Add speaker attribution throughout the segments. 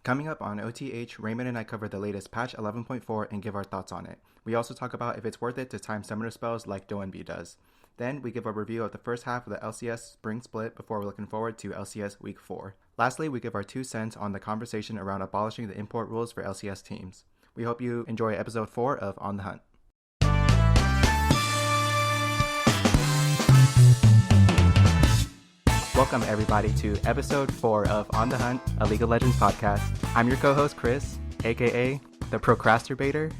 Speaker 1: Coming up on OTH, Raymond and I cover the latest patch 11.4 and give our thoughts on it. We also talk about if it's worth it to time summoner spells like DoinB does. Then we give a review of the first half of the LCS spring split before we're looking forward to LCS Week 4. Lastly, we give our 2 cents on the conversation around abolishing the import rules for LCS teams. We hope you enjoy episode 4 of On the Hunt. Welcome everybody to episode 4 of On the Hunt, a League of Legends podcast. I'm your co-host Chris, aka the Procrastinator,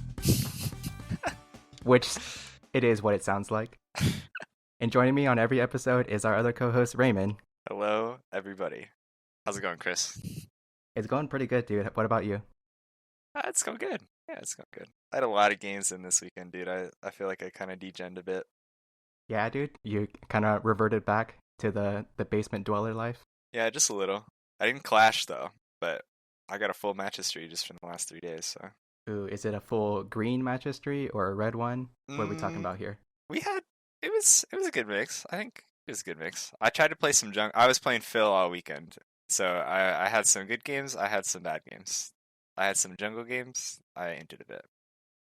Speaker 1: which it is what it sounds like. And joining me on every episode is our other co-host Raymond.
Speaker 2: Hello everybody. How's it going, Chris?
Speaker 1: It's going pretty good, dude. What about you?
Speaker 2: It's going good. Yeah, it's going good. I had a lot of games in this weekend, dude. I feel like I kind of degened a bit.
Speaker 1: Yeah, dude. You kind of reverted back to the basement dweller life?
Speaker 2: Yeah, just a little. I didn't clash though, but I got a full match history just from the last 3 days. So.
Speaker 1: Ooh, is it a full green match history or a red one? What are we talking about here?
Speaker 2: It was a good mix. I think it was a good mix. I tried to play some jungle. I was playing Phil all weekend, so I had some good games. I had some bad games. I had some jungle games. I entered a bit.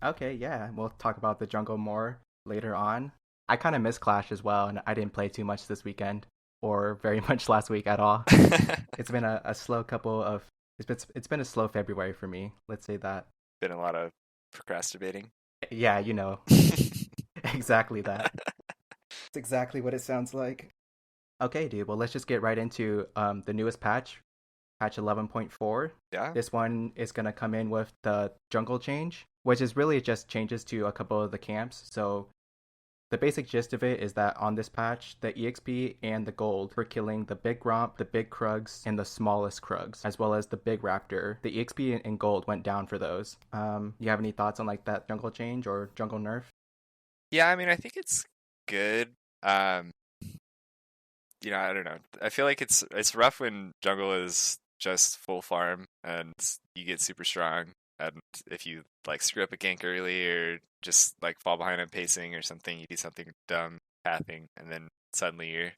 Speaker 1: Okay, yeah, we'll talk about the jungle more later on. I kind of missed Clash as well, and I didn't play too much this weekend, or very much last week at all. It's been a slow couple of... It's been a slow February for me, let's say that.
Speaker 2: Been a lot of procrastinating.
Speaker 1: Yeah, you know. Exactly that. It's exactly what it sounds like. Okay, dude, well, let's just get right into the newest patch 11.4.
Speaker 2: Yeah.
Speaker 1: This one is going to come in with the jungle change, which is really just changes to a couple of the camps. So the basic gist of it is that on this patch, the EXP and the gold for killing the big Gromp, the big Krugs, and the smallest Krugs, as well as the big Raptor. The EXP and gold went down for those. You have any thoughts on like that jungle change or jungle nerf?
Speaker 2: Yeah, I mean, I think it's good. I don't know. I feel like it's rough when jungle is just full farm and you get super strong. And if you like screw up a gank early or just like fall behind on pacing or something, you do something dumb, pathing, and then suddenly you're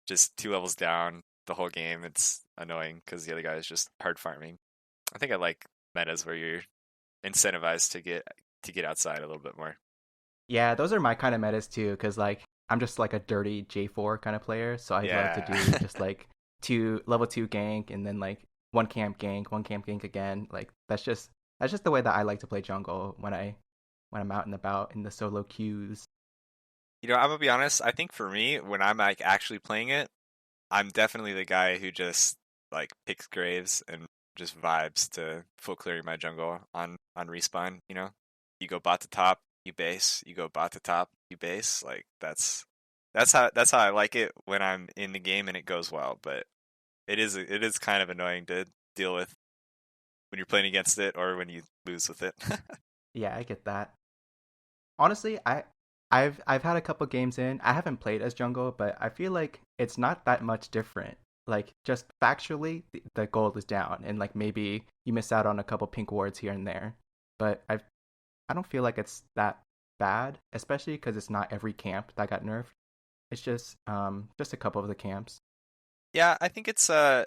Speaker 2: just 2 levels down the whole game. It's annoying because the other guy is just hard farming. I think I like metas where you're incentivized to get outside a little bit more.
Speaker 1: Yeah, those are my kind of metas too, because like I'm just like a dirty J4 kind of player, so I love to do just like level 2 gank and then like one camp gank again. Like that's just the way that I like to play jungle when I'm out and about in the solo queues.
Speaker 2: You know, I'm gonna be honest, I think for me, when I'm like actually playing it, I'm definitely the guy who just like picks graves and just vibes to full clearing my jungle on respawn, you know? You go bot to top, you base, you go bot to top, you base. Like that's how I like it when I'm in the game and it goes well, but it is kind of annoying to deal with when you're playing against it or when you lose with it.
Speaker 1: Yeah, I get that. Honestly, I've had a couple games in. I haven't played as jungle, but I feel like it's not that much different. Like just factually, the gold is down, and like maybe you miss out on a couple pink wards here and there. But I don't feel like it's that bad, especially because it's not every camp that got nerfed. It's just a couple of the camps.
Speaker 2: Yeah, I think it's I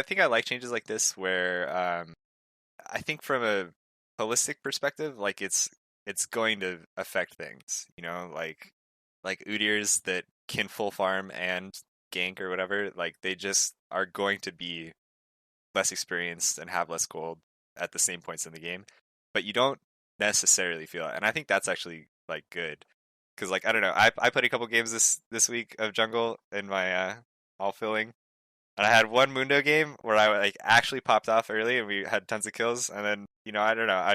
Speaker 2: think I like changes like this where I think from a holistic perspective, like it's going to affect things, you know, like Udyrs that can full farm and gank or whatever, like they just are going to be less experienced and have less gold at the same points in the game, but you don't necessarily feel it, and I think that's actually like good because like I don't know, I played a couple games this week of jungle in my all filling. And I had one Mundo game where I like actually popped off early and we had tons of kills. And then, you know, I don't know.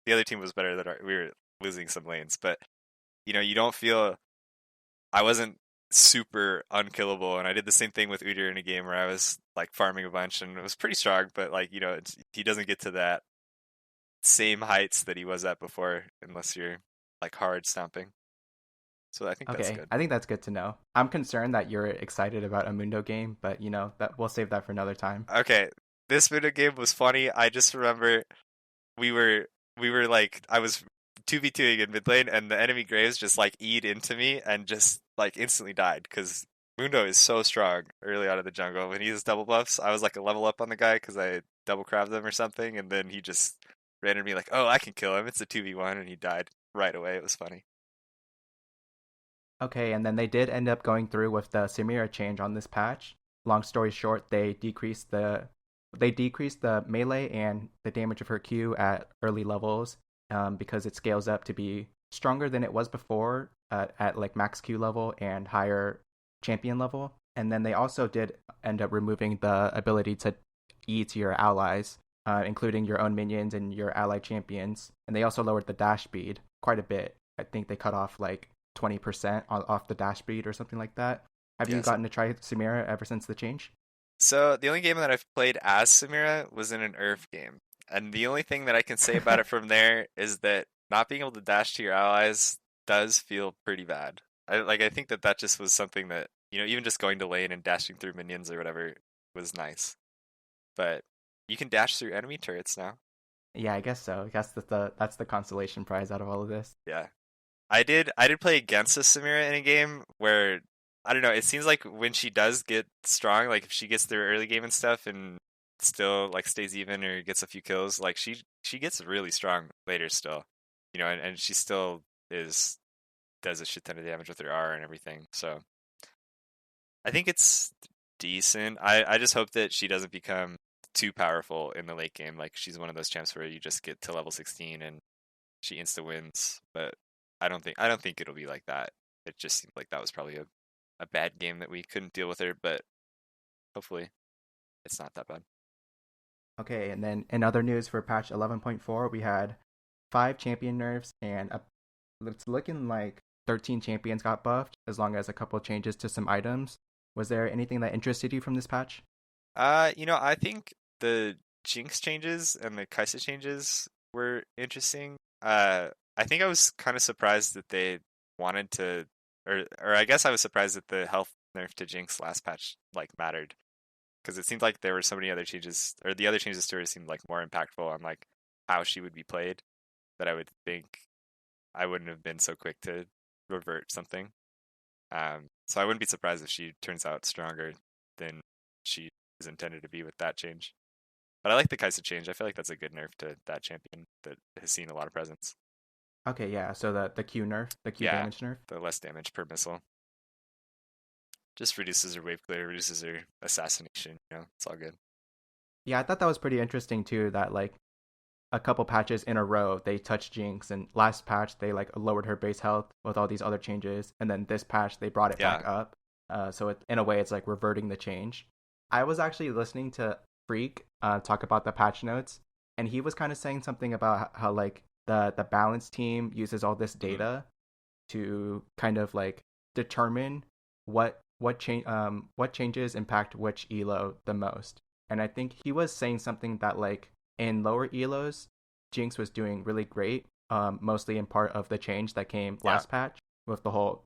Speaker 2: The other team was better than we were losing some lanes. But, you know, you don't feel, I wasn't super unkillable. And I did the same thing with Udyr in a game where I was like farming a bunch and it was pretty strong. But like, you know, he doesn't get to that same heights that he was at before unless you're like hard stomping. So I think that's good.
Speaker 1: I think that's good to know. I'm concerned that you're excited about a Mundo game, but you know that we'll save that for another time.
Speaker 2: Okay, this Mundo game was funny. I just remember we were like I was 2v2ing in mid lane, and the enemy Graves just like E'd into me and just like instantly died because Mundo is so strong early out of the jungle. When he has double buffs, I was like a level up on the guy because I double crab them or something, and then he just ran at me like, "Oh, I can kill him. It's a 2v1," and he died right away. It was funny.
Speaker 1: Okay, and then they did end up going through with the Samira change on this patch. Long story short, they decreased the melee and the damage of her Q at early levels because it scales up to be stronger than it was before at like max Q level and higher champion level. And then they also did end up removing the ability to E to your allies, including your own minions and your ally champions. And they also lowered the dash speed quite a bit. I think they cut off like 20% off the dash speed or something like that. Have you
Speaker 2: Yes.
Speaker 1: gotten to try Samira ever since the change?
Speaker 2: So the only game that I've played as Samira was in an Earth game, and the only thing that I can say about it from there is that not being able to dash to your allies does feel pretty bad. I think that just was something that even just going to lane and dashing through minions or whatever was nice, but you can dash through enemy turrets now.
Speaker 1: Yeah, I guess so. I guess that's the consolation prize out of all of this.
Speaker 2: Yeah, I did play against a Samira in a game where I don't know. It seems like when she does get strong, like if she gets through early game and stuff, and still like stays even or gets a few kills, like she gets really strong later still, and she still is does a shit ton of damage with her R and everything. So I think it's decent. I just hope that she doesn't become too powerful in the late game. Like she's one of those champs where you just get to level 16 and she insta wins. But I don't think it'll be like that. It just seemed like that was probably a bad game that we couldn't deal with her, but hopefully it's not that bad.
Speaker 1: Okay, and then in other news for patch 11.4, we had 5 champion nerfs and it's looking like 13 champions got buffed, as long as a couple changes to some items. Was there anything that interested you from this patch?
Speaker 2: I think the Jinx changes and the Kai'Sa changes were interesting. I think I was kind of surprised that they wanted to, or I guess I was surprised that the health nerf to Jinx last patch like mattered because it seemed like there were so many other changes, or the other changes to her seemed like more impactful on like how she would be played that I would think I wouldn't have been so quick to revert something. So I wouldn't be surprised if she turns out stronger than she is intended to be with that change. But I like the Kai'Sa change. I feel like that's a good nerf to that champion that has seen a lot of presence.
Speaker 1: Okay, yeah, so the Q nerf, the Q
Speaker 2: Yeah,
Speaker 1: damage nerf.
Speaker 2: the less damage per missile. Just reduces her wave clear, reduces her assassination. It's all good.
Speaker 1: Yeah, I thought that was pretty interesting too, that like a couple patches in a row they touched Jinx, and last patch they like lowered her base health with all these other changes, and then this patch they brought it back
Speaker 2: Yeah.
Speaker 1: up. So in a way it's like reverting the change. I was actually listening to Freak talk about the patch notes, and he was kind of saying something about how like the balance team uses all this
Speaker 2: Mm.
Speaker 1: data to kind of like determine what changes impact which elo the most. And I think he was saying something that like in lower elos, Jinx was doing really great, mostly in part of the change that came
Speaker 2: Yeah.
Speaker 1: last patch with the whole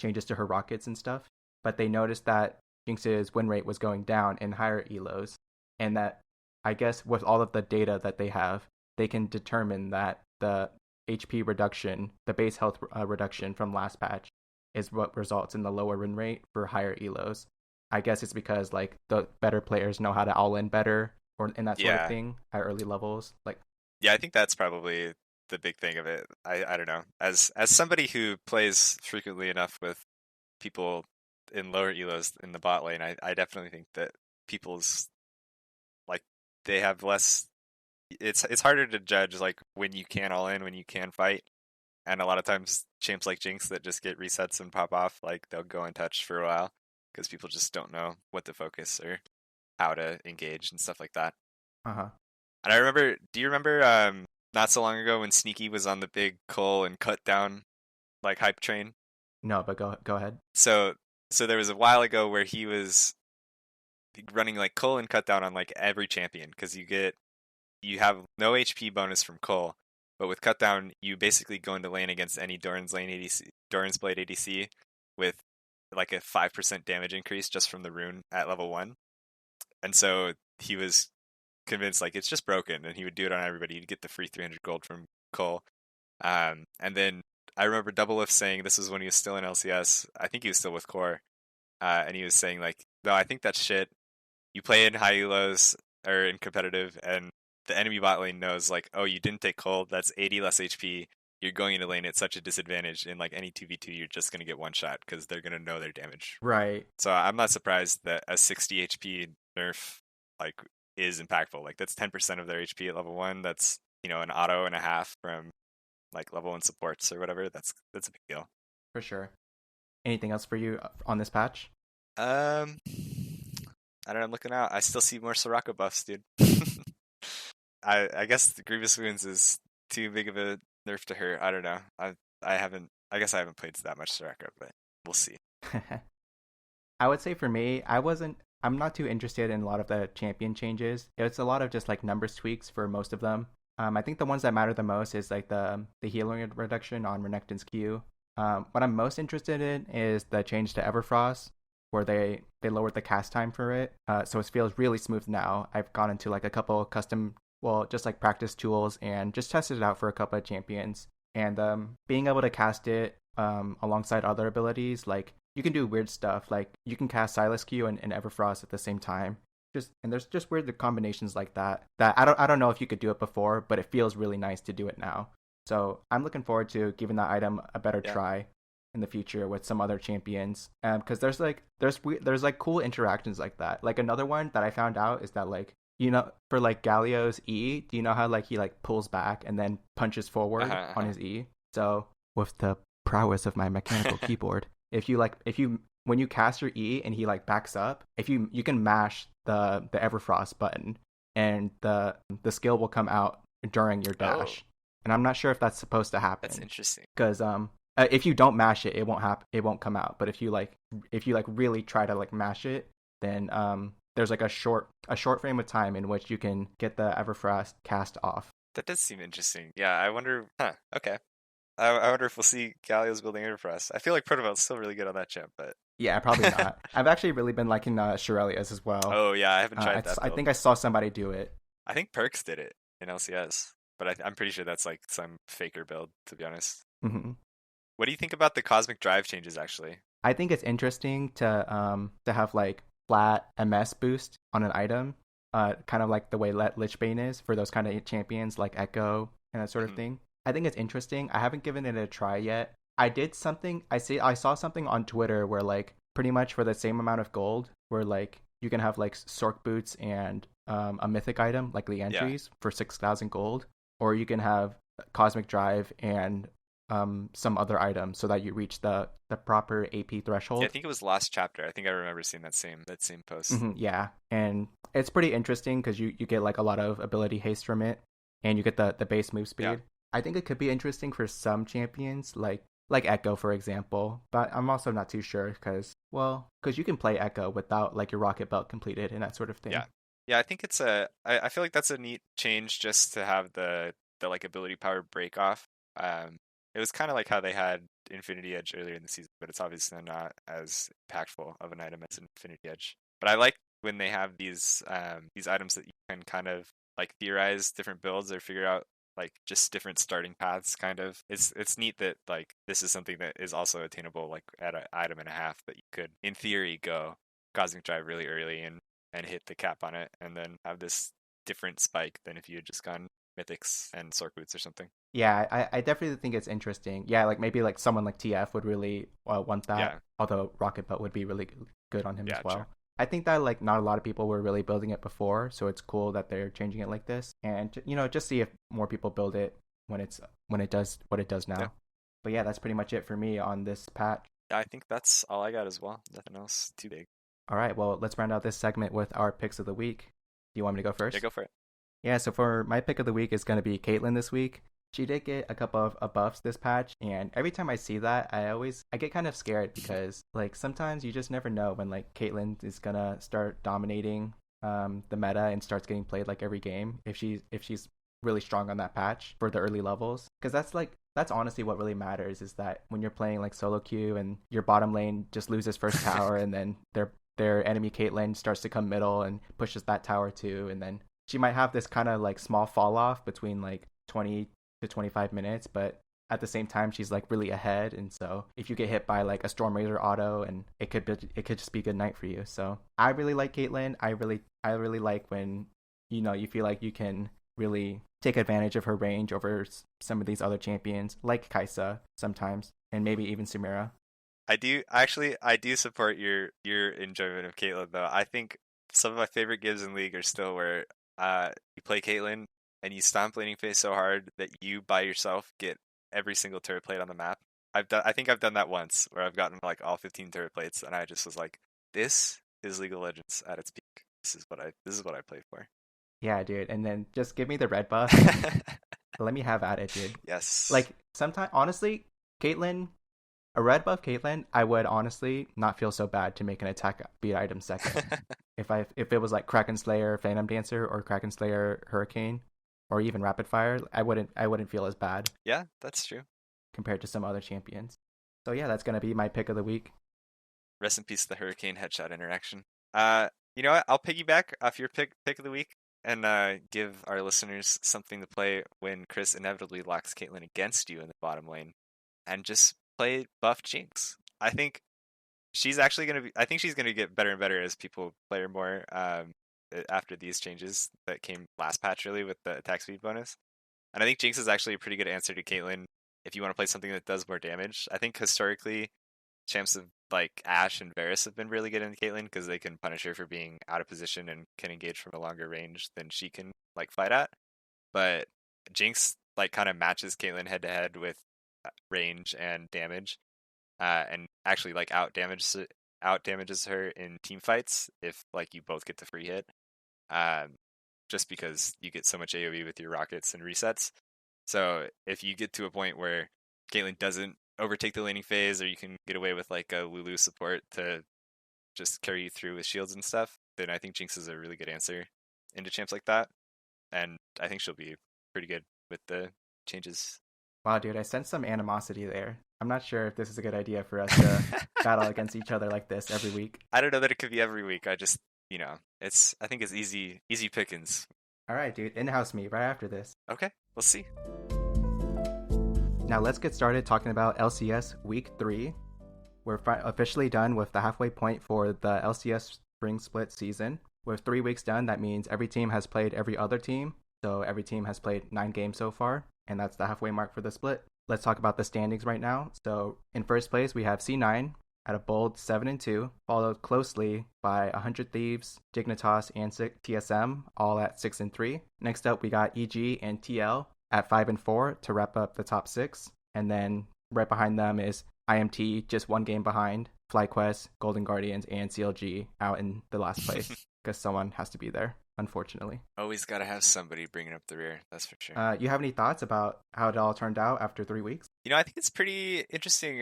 Speaker 1: changes to her rockets and stuff. But they noticed that Jinx's win rate was going down in higher elos, and that I guess with all of the data that they have, they can determine that the HP reduction, the base health reduction from last patch, is what results in the lower win rate for higher elos. I guess it's because like the better players know how to all in better or and that sort of
Speaker 2: Yeah.
Speaker 1: thing at early levels. Like,
Speaker 2: Yeah, I think that's probably the big thing of it. I don't know. As somebody who plays frequently enough with people in lower elos in the bot lane, I definitely think that people's like they have less it's harder to judge like when you can all in, when you can fight. And a lot of times champs like Jinx that just get resets and pop off, like they'll go untouched for a while because people just don't know what to focus or how to engage and stuff like that.
Speaker 1: uh huh.
Speaker 2: And do you remember not so long ago when Sneaky was on the big Cole and cut down like hype train?
Speaker 1: No, but go ahead.
Speaker 2: So so there was a while ago where he was running like Cole and cut down on like every champion because you have no HP bonus from Cole, but with cut down you basically go into lane against any Doran's lane ADC, Doran's Blade ADC with like a 5% damage increase just from the rune at level 1. And so he was convinced like it's just broken, and he would do it on everybody. He'd get the free 300 gold from Cole. And then I remember Double Lift saying this was when he was still in LCS. I think he was still with Core, and he was saying like, no, I think that's shit. You play in high elos. or in competitive, and the enemy bot lane knows like, oh, you didn't take cold, that's 80 less HP. You're going into lane at such a disadvantage. In like any 2v2, you're just going to get one shot because they're going to know their damage.
Speaker 1: Right.
Speaker 2: So I'm not surprised that a 60 HP nerf like is impactful. Like that's 10% of their HP at level 1. That's, you know, an auto and a half from like level 1 supports or whatever. That's a big deal.
Speaker 1: For sure. Anything else for you on this patch?
Speaker 2: I don't know, I'm looking out. I still see more Soraka buffs, dude. I guess the Grievous Wounds is too big of a nerf to her. I don't know. I guess I haven't played that much Soraka, but we'll see.
Speaker 1: I would say for me, I'm not too interested in a lot of the champion changes. It's a lot of just like numbers tweaks for most of them. I think the ones that matter the most is like the healing reduction on Renekton's Q. What I'm most interested in is the change to Everfrost, where they lowered the cast time for it. So it feels really smooth now. I've gone into like a couple custom, just like practice tools and just tested it out for a couple of champions. And being able to cast it alongside other abilities, like you can do weird stuff. Like you can cast Silas Q and Everfrost at the same time. And there's just weird combinations like that I don't know if you could do it before, but it feels really nice to do it now. So I'm looking forward to giving that item a better try in the future with some other champions. Because there's like cool interactions like that. Like another one that I found out is that like, you know, for like Galio's E, do you know how like he like pulls back and then punches forward on his E? So with the prowess of my mechanical keyboard, when you cast your E and he like backs up, you can mash the Everfrost button and the skill will come out during your dash. And I'm not sure if that's supposed to happen.
Speaker 2: That's interesting.
Speaker 1: Because if you don't mash it, it won't come out. But if you really try to like mash it, then there's like a short frame of time in which you can get the Everfrost cast off.
Speaker 2: That does seem interesting. Yeah, I wonder. Okay. I wonder if we'll see Galio's building Everfrost. I feel like Protovelt's still really good on that champ, but
Speaker 1: yeah, probably not. I've actually really been liking Shirelia's as well.
Speaker 2: Oh yeah, I haven't tried that.
Speaker 1: I think I saw somebody do it.
Speaker 2: I think Perks did it in LCS, but I'm pretty sure that's like some faker build, to be honest.
Speaker 1: Mm-hmm.
Speaker 2: What do you think about the Cosmic Drive changes, actually?
Speaker 1: I think it's interesting to have like flat MS boost on an item, kind of like the way Lichbane is for those kind of champions like Echo and that sort of thing. I think it's interesting. I haven't given it a try yet. I saw something on Twitter where like pretty much for the same amount of gold, where like you can have like Sork boots and a mythic item like the entries for 6,000 gold, or you can have Cosmic Drive and some other item so that you reach the proper AP threshold.
Speaker 2: Yeah, I think it was last chapter. I think I remember seeing that same post.
Speaker 1: Mm-hmm, yeah, and it's pretty interesting because you get like a lot of ability haste from it, and you get the base move speed. Yeah. I think it could be interesting for some champions like Echo, for example, but I'm also not too sure because you can play Echo without like your rocket belt completed and that sort of thing.
Speaker 2: Yeah, I think it's I feel like that's a neat change just to have the like ability power break off. It was kind of like how they had Infinity Edge earlier in the season, but it's obviously not as impactful of an item as Infinity Edge. But I like when they have these items that you can kind of like theorize different builds or figure out like just different starting paths. Kind of, it's neat that like this is something that is also attainable like at an item and a half that you could in theory go Cosmic Drive really early and hit the cap on it, and then have this different spike than if you had just gone Mythics and Sork Boots or something.
Speaker 1: Yeah, I definitely think it's interesting. Yeah, like maybe like someone like TF would really want that. Yeah. Although Rocket Belt would be really good on him as well. True. I think that like not a lot of people were really building it before, so it's cool that they're changing it like this, and just see if more people build it when it does what it does now. Yeah. But yeah, that's pretty much it for me on this patch.
Speaker 2: I think that's all I got as well. Nothing else too big.
Speaker 1: All right, well, let's round out this segment with our picks of the week. Do you want me to go first?
Speaker 2: Yeah, go for it.
Speaker 1: Yeah, so for my pick of the week is going to be Caitlyn this week. She did get a couple of buffs this patch, and every time I see that, I get kind of scared because like sometimes you just never know when like Caitlyn is gonna start dominating the meta and starts getting played like every game if she's really strong on that patch for the early levels, because that's honestly what really matters, is that when you're playing like solo queue and your bottom lane just loses first tower and then their enemy Caitlyn starts to come middle and pushes that tower too, and then she might have this kind of like small fall off between like 20 to 25 minutes, but at the same time she's like really ahead, and so if you get hit by like a Storm Razor auto, and it could just be a good night for you. So I really like Caitlyn. I really like when you feel like you can really take advantage of her range over some of these other champions, like Kaisa sometimes, and maybe even Samira.
Speaker 2: I do support your enjoyment of Caitlyn though. I think some of my favorite gives in League are still where you play Caitlyn and you stomp laning phase so hard that you by yourself get every single turret plate on the map. I think I've done that once where I've gotten like all 15 turret plates and I just was like, this is League of Legends at its peak. This is what I played for.
Speaker 1: Yeah, dude. And then just give me the red buff. Let me have at it, dude.
Speaker 2: Yes.
Speaker 1: Like, sometimes, honestly, Caitlyn, a red buff Caitlyn, I would honestly not feel so bad to make an attack beat item second. If it was like Kraken Slayer, Phantom Dancer, or Kraken Slayer, Hurricane, or even Rapid Fire, I wouldn't feel as bad.
Speaker 2: Yeah, that's true.
Speaker 1: Compared to some other champions. So yeah, that's gonna be my pick of the week.
Speaker 2: Rest in peace, the Hurricane headshot interaction. You know what? I'll piggyback off your pick of the week and give our listeners something to play when Chris inevitably locks Caitlyn against you in the bottom lane, and just play buff Jinx. I think she's actually gonna be. I think she's gonna get better and better as people play her more. After these changes that came last patch, really, with the attack speed bonus, and I think Jinx is actually a pretty good answer to Caitlyn if you want to play something that does more damage. I think historically, champs of like Ashe and Varus have been really good in Caitlyn because they can punish her for being out of position and can engage from a longer range than she can like fight at. But Jinx like kind of matches Caitlyn head to head with range and damage, and actually like out damages her in team fights if like you both get the free hit. Just because you get so much AoE with your rockets and resets. So if you get to a point where Caitlyn doesn't overtake the laning phase, or you can get away with like a Lulu support to just carry you through with shields and stuff, then I think Jinx is a really good answer into champs like that. And I think she'll be pretty good with the changes.
Speaker 1: Wow, dude, I sense some animosity there. I'm not sure if this is a good idea for us to battle against each other like this every week.
Speaker 2: I don't know that it could be every week. I just, I think it's easy pickings.
Speaker 1: All right, dude, in-house me right after this.
Speaker 2: Okay, we'll see.
Speaker 1: Now let's get started talking about LCS Week 3. We're officially done with the halfway point for the LCS Spring Split season. With 3 weeks done, that means every team has played every other team. So every team has played 9 games so far, and that's the halfway mark for the split. Let's talk about the standings right now. So in first place, we have C9 at a bold 7-2, followed closely by 100 Thieves, Dignitas, and TSM, all at 6-3. Next up, we got EG and TL at 5-4 to wrap up the top 6. And then right behind them is IMT, just 1 game behind, FlyQuest, Golden Guardians, and CLG out in the last place because someone has to be there, unfortunately.
Speaker 2: Always got to have somebody bringing up the rear, that's for sure.
Speaker 1: You have any thoughts about how it all turned out after 3 weeks?
Speaker 2: I think it's pretty interesting.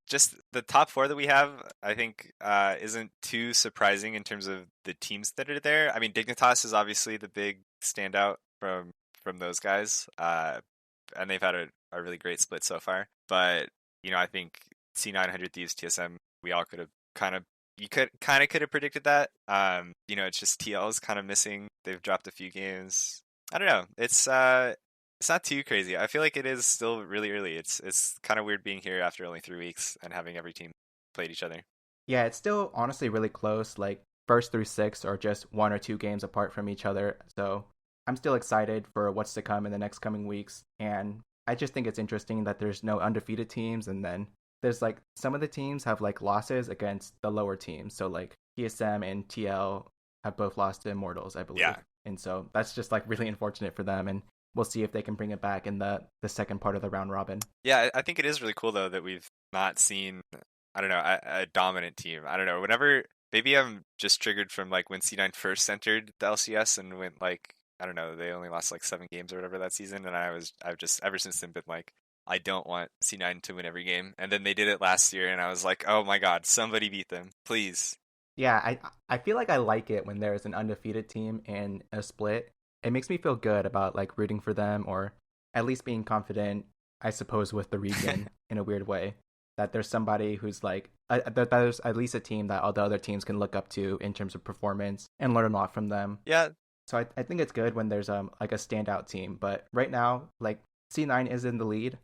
Speaker 2: Just the top 4 that we have, I think, isn't too surprising in terms of the teams that are there. I mean, Dignitas is obviously the big standout from those guys, and they've had a really great split so far. But I think C900 Thieves, TSM, we all could have could have predicted that. It's just TL is kind of missing. They've dropped a few games. I don't know. It's not too crazy. I feel like it is still really early. It's kind of weird being here after only 3 weeks and having every team played each other.
Speaker 1: Yeah, it's still honestly really close. Like first through 6 are just 1 or 2 games apart from each other. So I'm still excited for what's to come in the next coming weeks. And I just think it's interesting that there's no undefeated teams, and then there's like some of the teams have like losses against the lower teams. So like TSM and TL have both lost to Immortals, I believe.
Speaker 2: Yeah.
Speaker 1: And so that's just like really unfortunate for them. And we'll see if they can bring it back in the second part of the round robin.
Speaker 2: Yeah, I think it is really cool though that we've not seen, I don't know, a dominant team. I don't know. Whenever, maybe I'm just triggered from like when C9 first entered the LCS and went like, I don't know, they only lost like 7 games or whatever that season, and I've just ever since then been like, I don't want C9 to win every game. And then they did it last year, and I was like, oh my god, somebody beat them, please.
Speaker 1: Yeah, I feel like I like it when there's an undefeated team in a split. It makes me feel good about like rooting for them, or at least being confident, I suppose, with the region in a weird way. That there's somebody who's like, that there's at least a team that all the other teams can look up to in terms of performance and learn a lot from them.
Speaker 2: Yeah.
Speaker 1: So I think it's good when there's like a standout team. But right now, like C9 is in the lead,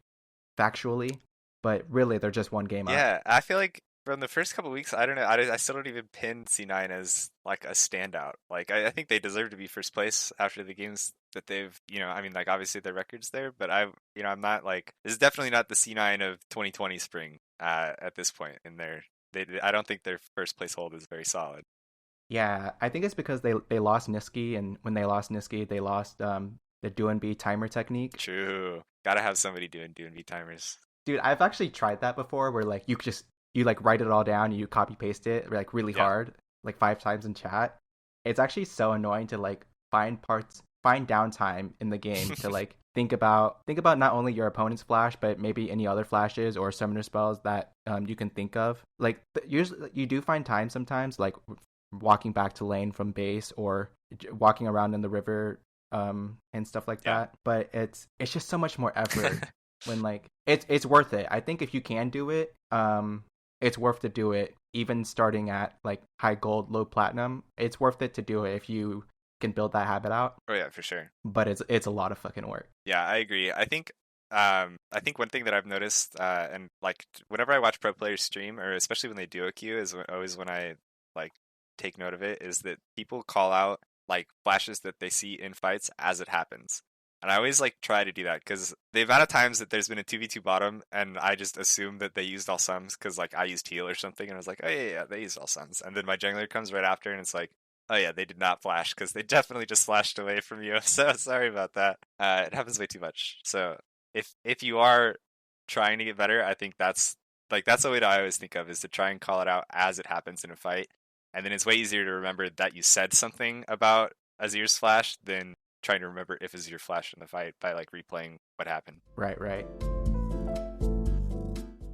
Speaker 1: factually, but really they're just 1 game up.
Speaker 2: Yeah, I feel like from the first couple weeks, I don't know. I still don't even pin C9 as like a standout. Like I think they deserve to be first place after the games that they've, I mean, like obviously their record's there, but I'm not like this is definitely not the C9 of 2020 spring at this point in their. I don't think their first place hold is very solid.
Speaker 1: Yeah, I think it's because they lost Niski, and when they lost Niski, they lost the DoinB timer technique.
Speaker 2: True. Gotta have somebody doing DoinB timers.
Speaker 1: Dude, I've actually tried that before, where like you like write it all down and you copy paste it like really
Speaker 2: Yeah.
Speaker 1: hard, like 5 times in chat. It's actually so annoying to like find downtime in the game to like think about not only your opponent's flash, but maybe any other flashes or summoner spells that you can think of. Like usually you do find time sometimes, like walking back to lane from base or walking around in the river and stuff like that. But it's just so much more effort when like it's worth it. I think if you can do it, it's worth to do it even starting at like high gold, low platinum. It's worth it to do it if you can build that habit out.
Speaker 2: Oh yeah, for sure.
Speaker 1: But it's a lot of fucking work.
Speaker 2: Yeah, I agree. I think one thing that I've noticed, and like whenever I watch pro players stream, or especially when they duo queue, is always when I like take note of it, is that people call out like flashes that they see in fights as it happens. And I always like try to do that because the amount of times that there's been a 2v2 bottom and I just assume that they used all sums because like I used heal or something and I was like, oh yeah, they used all sums. And then my jungler comes right after and it's like, oh yeah, they did not flash because they definitely just flashed away from you. So sorry about that. It happens way too much. So if you are trying to get better, I think that's a way that I always think of is to try and call it out as it happens in a fight. And then it's way easier to remember that you said something about Azir's flash than trying to remember if Azir flashed in the fight by like replaying what happened.
Speaker 1: Right.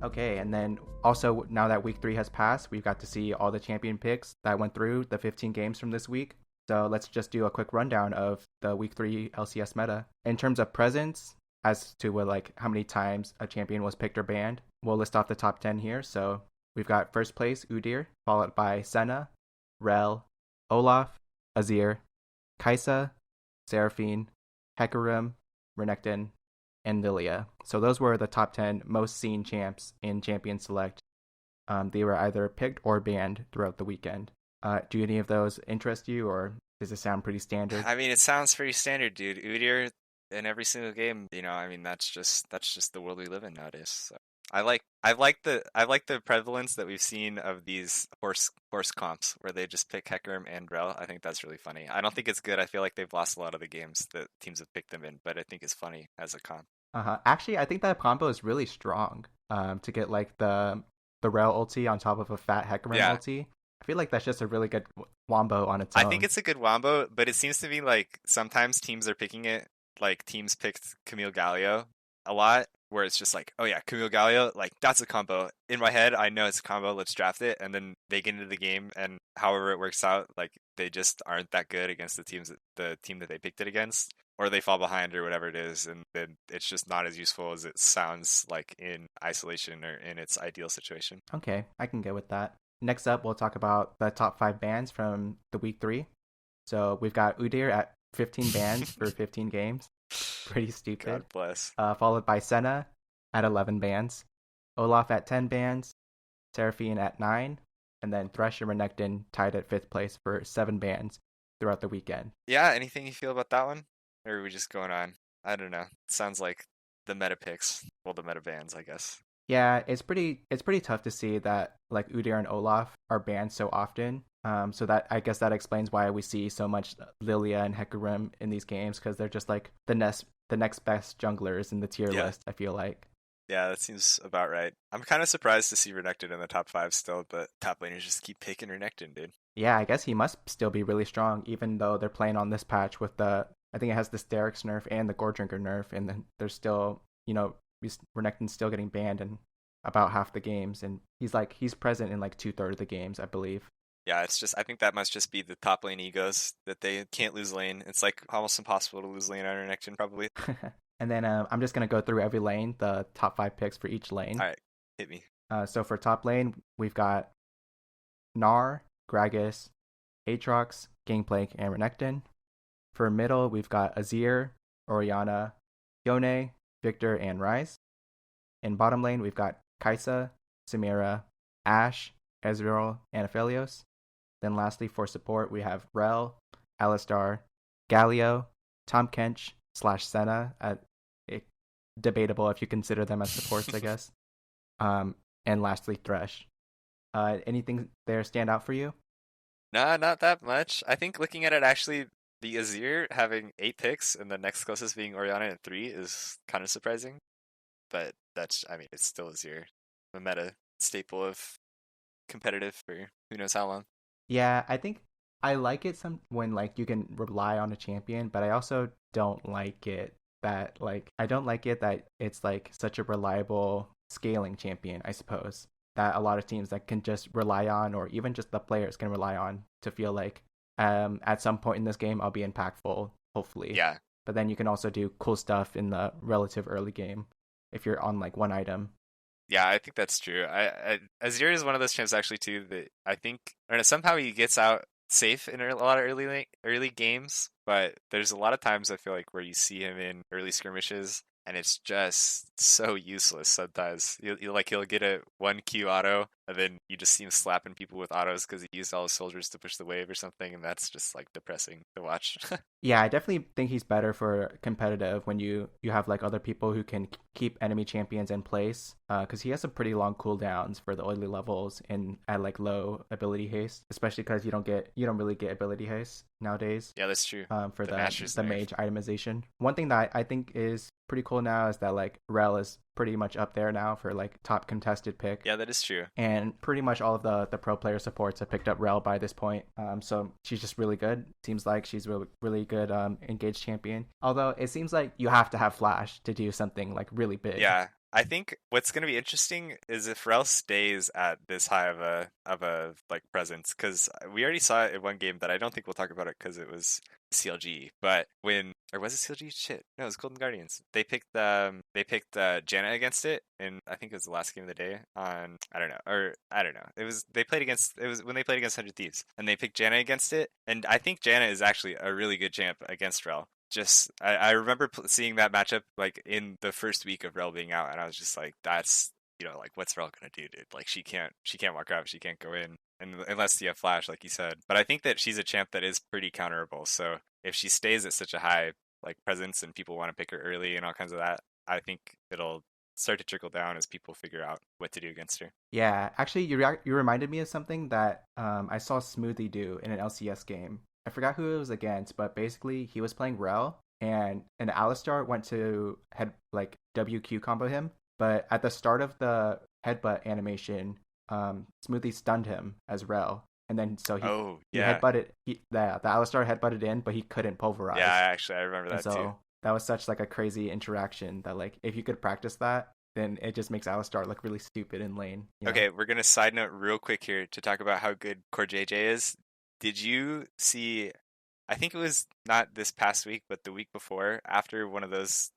Speaker 1: Okay, and then also now that week 3 has passed, we've got to see all the champion picks that went through the 15 games from this week. So let's just do a quick rundown of the week 3 LCS meta. In terms of presence, as to what, like how many times a champion was picked or banned, we'll list off the top 10 here. So we've got first place Udyr, followed by Senna, Rel, Olaf, Azir, Kai'Sa, Seraphine, Hecarim, Renekton, and Lilia. So those were the top 10 most seen champs in Champion Select. They were either picked or banned throughout the weekend. Do any of those interest you, or does it sound pretty standard?
Speaker 2: I mean, it sounds pretty standard, dude. Udyr in every single game. I mean, that's just the world we live in nowadays. So I like the prevalence that we've seen of these horse comps where they just pick Hecarim and Rel. I think that's really funny. I don't think it's good. I feel like they've lost a lot of the games that teams have picked them in, but I think it's funny as a comp.
Speaker 1: Actually, I think that combo is really strong. To get like the Rel ulti on top of a fat Hecarim ulti. I feel like that's just a really good wombo on its own.
Speaker 2: I think it's a good wombo, but it seems to be like sometimes teams are picking it. Like teams picked Camille Galio a lot, where it's just like, oh yeah, Camille Galio, like that's a combo. In my head, I know it's a combo, let's draft it. And then they get into the game and however it works out, like they just aren't that good against the team that they picked it against, or they fall behind or whatever it is. And then it's just not as useful as it sounds like in isolation or in its ideal situation.
Speaker 1: Okay, I can get with that. Next up, we'll talk about the top 5 bans from the week 3. So we've got Udyr at 15 bans for 15 games. Pretty stupid.
Speaker 2: God bless.
Speaker 1: Followed by Senna at 11 bans, Olaf at 10 bans, Seraphine at 9, and then Thresh and Renekton tied at 5th place for 7 bans throughout the weekend.
Speaker 2: Yeah, anything you feel about that one? Or are we just going on? I don't know. It sounds like the meta picks. Well, the meta bans, I guess.
Speaker 1: Yeah, it's pretty tough to see that like Udyr and Olaf are banned so often. So that I guess that explains why we see so much Lilia and Hecarim in these games, because they're just like the next best junglers in the tier list, I feel like.
Speaker 2: Yeah, that seems about right. I'm kind of surprised to see Renekton in the top 5 still, but top laners just keep picking Renekton, dude.
Speaker 1: Yeah, I guess he must still be really strong, even though they're playing on this patch with I think it has the Sterix nerf and the Gore Drinker nerf, and then there's still, Renekton's still getting banned in about half the games, and he's present in like 2/3 of the games, I believe.
Speaker 2: Yeah, I think that must just be the top lane egos that they can't lose lane. It's like almost impossible to lose lane on Renekton, probably.
Speaker 1: And then I'm just going to go through every lane, the top 5 picks for each lane.
Speaker 2: All right, hit me.
Speaker 1: So for top lane, we've got Gnar, Gragas, Aatrox, Gangplank, and Renekton. For middle, we've got Azir, Orianna, Yone, Victor, and Ryze. In bottom lane, we've got Kai'Sa, Samira, Ashe, Ezreal, and Aphelios. Then lastly, for support, we have Rel, Alistar, Galio, Tahm Kench / Senna. Debatable if you consider them as supports, I guess. And lastly, Thresh. Anything there stand out for you?
Speaker 2: Nah, not that much. I think looking at it, actually, the Azir having 8 picks and the next closest being Orianna at 3 is kind of surprising. But I mean, it's still Azir, a meta staple of competitive for who knows how long.
Speaker 1: Yeah, I think I like it some when like you can rely on a champion, but I also don't like it that I don't like it that it's like such a reliable scaling champion, I suppose. That a lot of teams that can just rely on, or even just the players can rely on to feel like at some point in this game I'll be impactful, hopefully.
Speaker 2: Yeah,
Speaker 1: But then you can also do cool stuff in the relative early game if you're on like one item.
Speaker 2: yeah, I think that's true. Azir is one of those champs actually too that I think, I don't know, somehow he gets out safe in a lot of early games, but there's a lot of times I feel like where you see him in early skirmishes and it's just so useless sometimes. He'll get a 1Q auto and then you just see him slapping people with autos because he used all his soldiers to push the wave or something, and that's just like depressing to watch.
Speaker 1: Yeah, I definitely think he's better for competitive when you have like other people who can keep enemy champions in place. Because he has some pretty long cooldowns for the oily levels and at like low ability haste, especially because you don't really get ability haste nowadays.
Speaker 2: Yeah, that's true.
Speaker 1: For
Speaker 2: The Master's
Speaker 1: the
Speaker 2: nerf.
Speaker 1: mage itemization. One thing that I think is pretty cool now is that like Rel is pretty much up there now for like top contested pick.
Speaker 2: Yeah, that is true.
Speaker 1: And pretty much all of the pro player supports have picked up Rel by this point. So she's just really good. Seems like she's really good engaged champion. Although it seems like you have to have flash to do something like really big.
Speaker 2: Yeah, I think what's going to be interesting is if Rel stays at this high of a like presence, because we already saw it in one game that I don't think we'll talk about it because it was CLG. But or was it CLG? Shit, no, it was Golden Guardians. They picked Janna against it, and I think it was the last game of the day on I don't know. It was when they played against 100 Thieves, and they picked Janna against it, and I think Janna is actually a really good champ against Rel. I remember seeing that matchup like in the first week of Rel being out, and I was just like, that's like what's Rel gonna do, dude? Like she can't walk up, she can't go in, and unless you have flash, like you said. But I think that she's a champ that is pretty counterable. So if she stays at such a high like presence and people want to pick her early and all kinds of that, I think it'll start to trickle down as people figure out what to do against her.
Speaker 1: Yeah, actually, you reminded me of something that I saw Smoothie do in an LCS game. I forgot who it was against, but basically he was playing Rel, and an Alistar went to WQ combo him. But at the start of the headbutt animation, Smoothie stunned him as Rel, and then so he headbutted. The Alistar headbutted in, but he couldn't pulverize.
Speaker 2: Yeah, actually, I remember that too.
Speaker 1: That was such like a crazy interaction that like if you could practice that, then it just makes Alistar look really stupid in lane.
Speaker 2: Okay, we're gonna side note real quick here to talk about how good CoreJJ is. Did you see? I think it was not this past week, but the week before, after one of those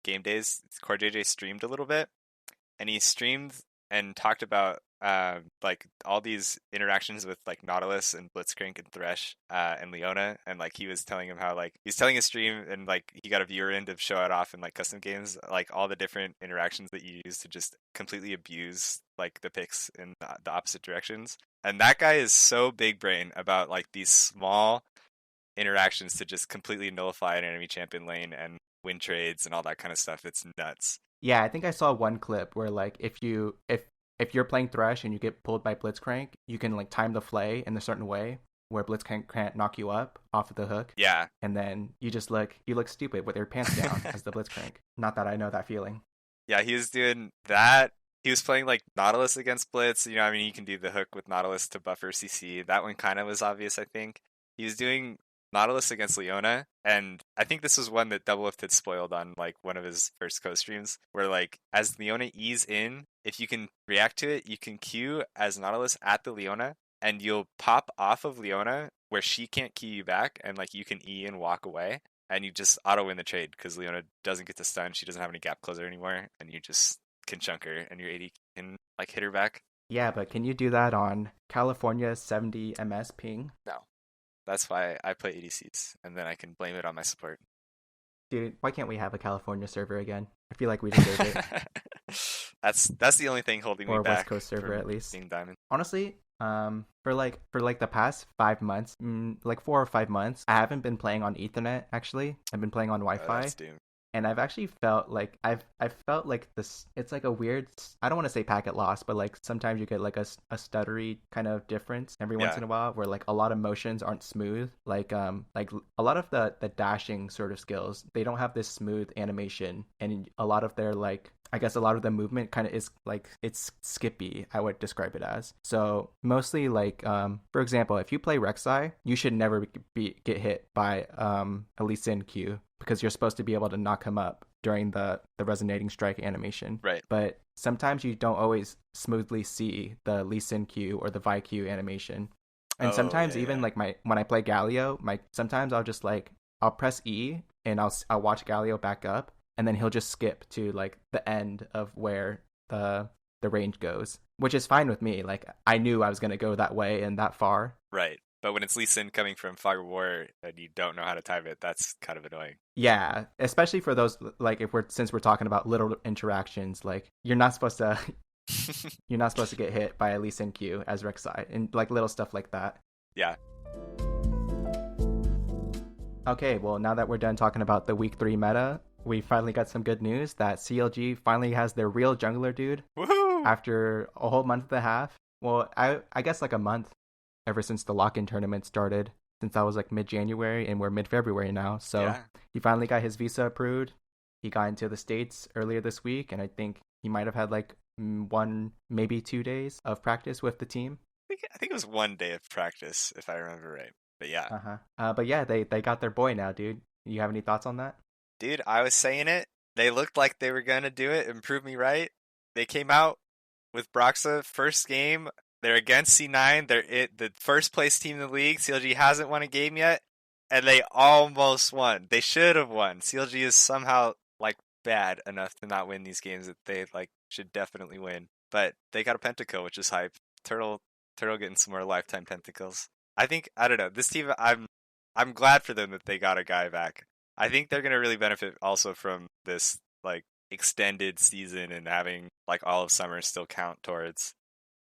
Speaker 2: game days, CoreJJ streamed a little bit, and he streamed and talked about like all these interactions with like Nautilus and Blitzcrank and Thresh and Leona, and like he was telling him how like he's telling his stream and like he got a viewer in to show it off in like custom games, like all the different interactions that you use to just completely abuse like the picks in the opposite directions. And that guy is so big brain about like these small interactions to just completely nullify an enemy champion lane and win trades and all that kind of stuff. It's nuts.
Speaker 1: Yeah, I think I saw one clip where like if you're playing Thresh and you get pulled by Blitzcrank, you can like time the flay in a certain way where Blitzcrank can't knock you up off of the hook.
Speaker 2: Yeah.
Speaker 1: And then you look stupid with your pants down as the Blitzcrank. Not that I know that feeling.
Speaker 2: Yeah, he was doing that. He was playing like Nautilus against Blitz. I mean, you can do the hook with Nautilus to buffer CC. That one kind of was obvious, I think. He was doing Nautilus against Leona, and I think this was one that Doublelift had spoiled on like one of his first co-streams, where like as Leona E's in, if you can react to it, you can Q as Nautilus at the Leona, and you'll pop off of Leona where she can't Q you back, and like you can E and walk away, and you just auto win the trade because Leona doesn't get to stun, she doesn't have any gap closer anymore, and you just can chunk her, and your AD can like hit her back.
Speaker 1: Yeah, but can you do that on California 70 MS ping?
Speaker 2: No. That's why I play ADCs, and then I can blame it on my support.
Speaker 1: Dude, why can't we have a California server again? I feel like we deserve it.
Speaker 2: That's the only thing holding me
Speaker 1: or West
Speaker 2: back
Speaker 1: Coast server
Speaker 2: from
Speaker 1: at least.
Speaker 2: being diamond.
Speaker 1: Honestly, for the past 5 months, like 4 or 5 months, I haven't been playing on Ethernet. Actually, I've been playing on Wi-Fi.
Speaker 2: That's doomed.
Speaker 1: And I've actually felt like I've felt like this. It's like a weird. I don't want to say packet loss, but like sometimes you get like a stuttery kind of difference every once in a while, where like a lot of motions aren't smooth. Like a lot of the dashing sort of skills, they don't have this smooth animation, and a lot of their like. I guess a lot of the movement kind of is like it's skippy, I would describe it as. So mostly like for example, if you play Rek'Sai, you should never get hit by a Lee Sin Q, because you're supposed to be able to knock him up during the resonating strike animation.
Speaker 2: Right.
Speaker 1: But sometimes you don't always smoothly see the Lee Sin Q or the Vi Q animation. And sometimes even like when I play Galio, sometimes I'll press E and I'll watch Galio back up, and then he'll just skip to like the end of where the range goes, which is fine with me. Like I knew I was going to go that way and that far.
Speaker 2: Right. But when it's Lee Sin coming from Fog of War and you don't know how to time it, that's kind of annoying.
Speaker 1: Yeah, especially for those like since we're talking about little interactions, like you're not supposed to get hit by a Lee Sin Q as Rek'Sai and like little stuff like that.
Speaker 2: Yeah.
Speaker 1: Okay, well now that we're done talking about the week 3 meta, we finally got some good news that CLG finally has their real jungler dude.
Speaker 2: Woohoo!
Speaker 1: After a whole month and a half. Well, I guess like a month ever since the lock-in tournament started, since that was like mid-January and we're mid-February now. So He finally got his visa approved. He got into the States earlier this week, and I think he might have had like 1, maybe 2 days of practice with the team.
Speaker 2: I think it was 1 day of practice, if I remember right. But yeah.
Speaker 1: But yeah, they got their boy now, dude. You have any thoughts on that?
Speaker 2: Dude, I was saying it. They looked like they were going to do it and prove me right. They came out with Broxah first game. They're against C9. They're the first place team in the league. CLG hasn't won a game yet, and they almost won. They should have won. CLG is somehow like bad enough to not win these games that they like should definitely win. But they got a pentakill, which is hype. Turtle getting some more lifetime pentacles. I don't know. This team, I'm glad for them that they got a guy back. I think they're going to really benefit also from this like extended season and having like all of summer still count towards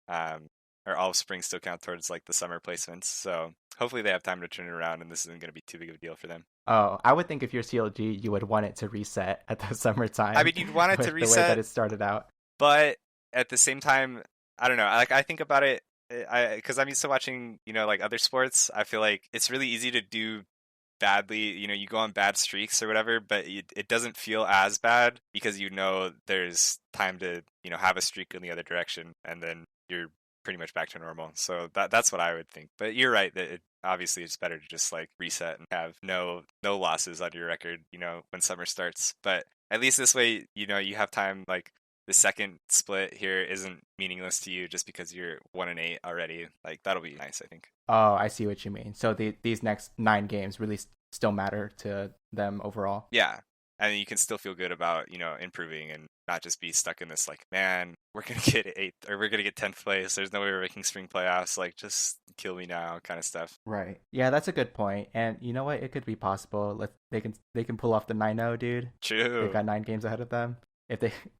Speaker 2: or all of spring still count towards like the summer placements. So hopefully they have time to turn it around and this isn't going to be too big of a deal for them.
Speaker 1: Oh, I would think if you're CLG, you would want it to reset at the summertime.
Speaker 2: I mean, you'd want it to reset
Speaker 1: the way that it started out.
Speaker 2: But at the same time, I don't know. Like I think about it, because I'm used to watching, like other sports. I feel like it's really easy to do badly. You go on bad streaks or whatever, but it doesn't feel as bad because there's time to have a streak in the other direction, and then you're pretty much back to normal. So that's what I would think. But you're right that obviously it's better to just like reset and have no losses on your record, when summer starts. But at least this way, you have time. Like the second split here isn't meaningless to you just because you're 1-8 already. Like that'll be nice, I think.
Speaker 1: Oh, I see what you mean. So these next 9 games really still matter to them overall.
Speaker 2: Yeah. And you can still feel good about, improving and not just be stuck in this like, man, we're going to get 8th or we're going to get 10th place. There's no way we're making spring playoffs. Like, just kill me now kind of stuff.
Speaker 1: Right. Yeah, that's a good point. And you know what? It could be possible. They can pull off the 9-0, dude.
Speaker 2: True.
Speaker 1: They've got 9 games ahead of them.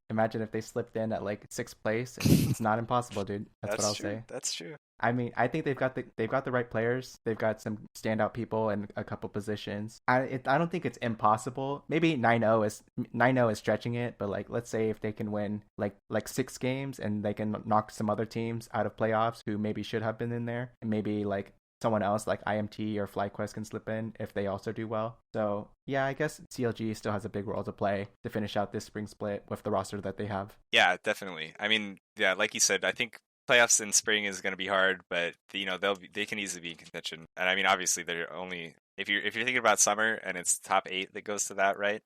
Speaker 1: Imagine if they slipped in at like 6th place. It's not impossible, dude. That's what I'll say.
Speaker 2: That's true.
Speaker 1: I mean, I think they've got the right players. They've got some standout people in a couple positions. I don't think it's impossible. Maybe 9-0 is stretching it, but like let's say if they can win like 6 games and they can knock some other teams out of playoffs who maybe should have been in there, and maybe like someone else like IMT or FlyQuest can slip in if they also do well. So yeah, I guess CLG still has a big role to play to finish out this spring split with the roster that they have.
Speaker 2: Yeah, definitely. I mean, yeah, like you said, I think playoffs in spring is going to be hard, but they can easily be in contention. And I mean, obviously, they're only if you're thinking about summer and it's top 8 that goes to that, right?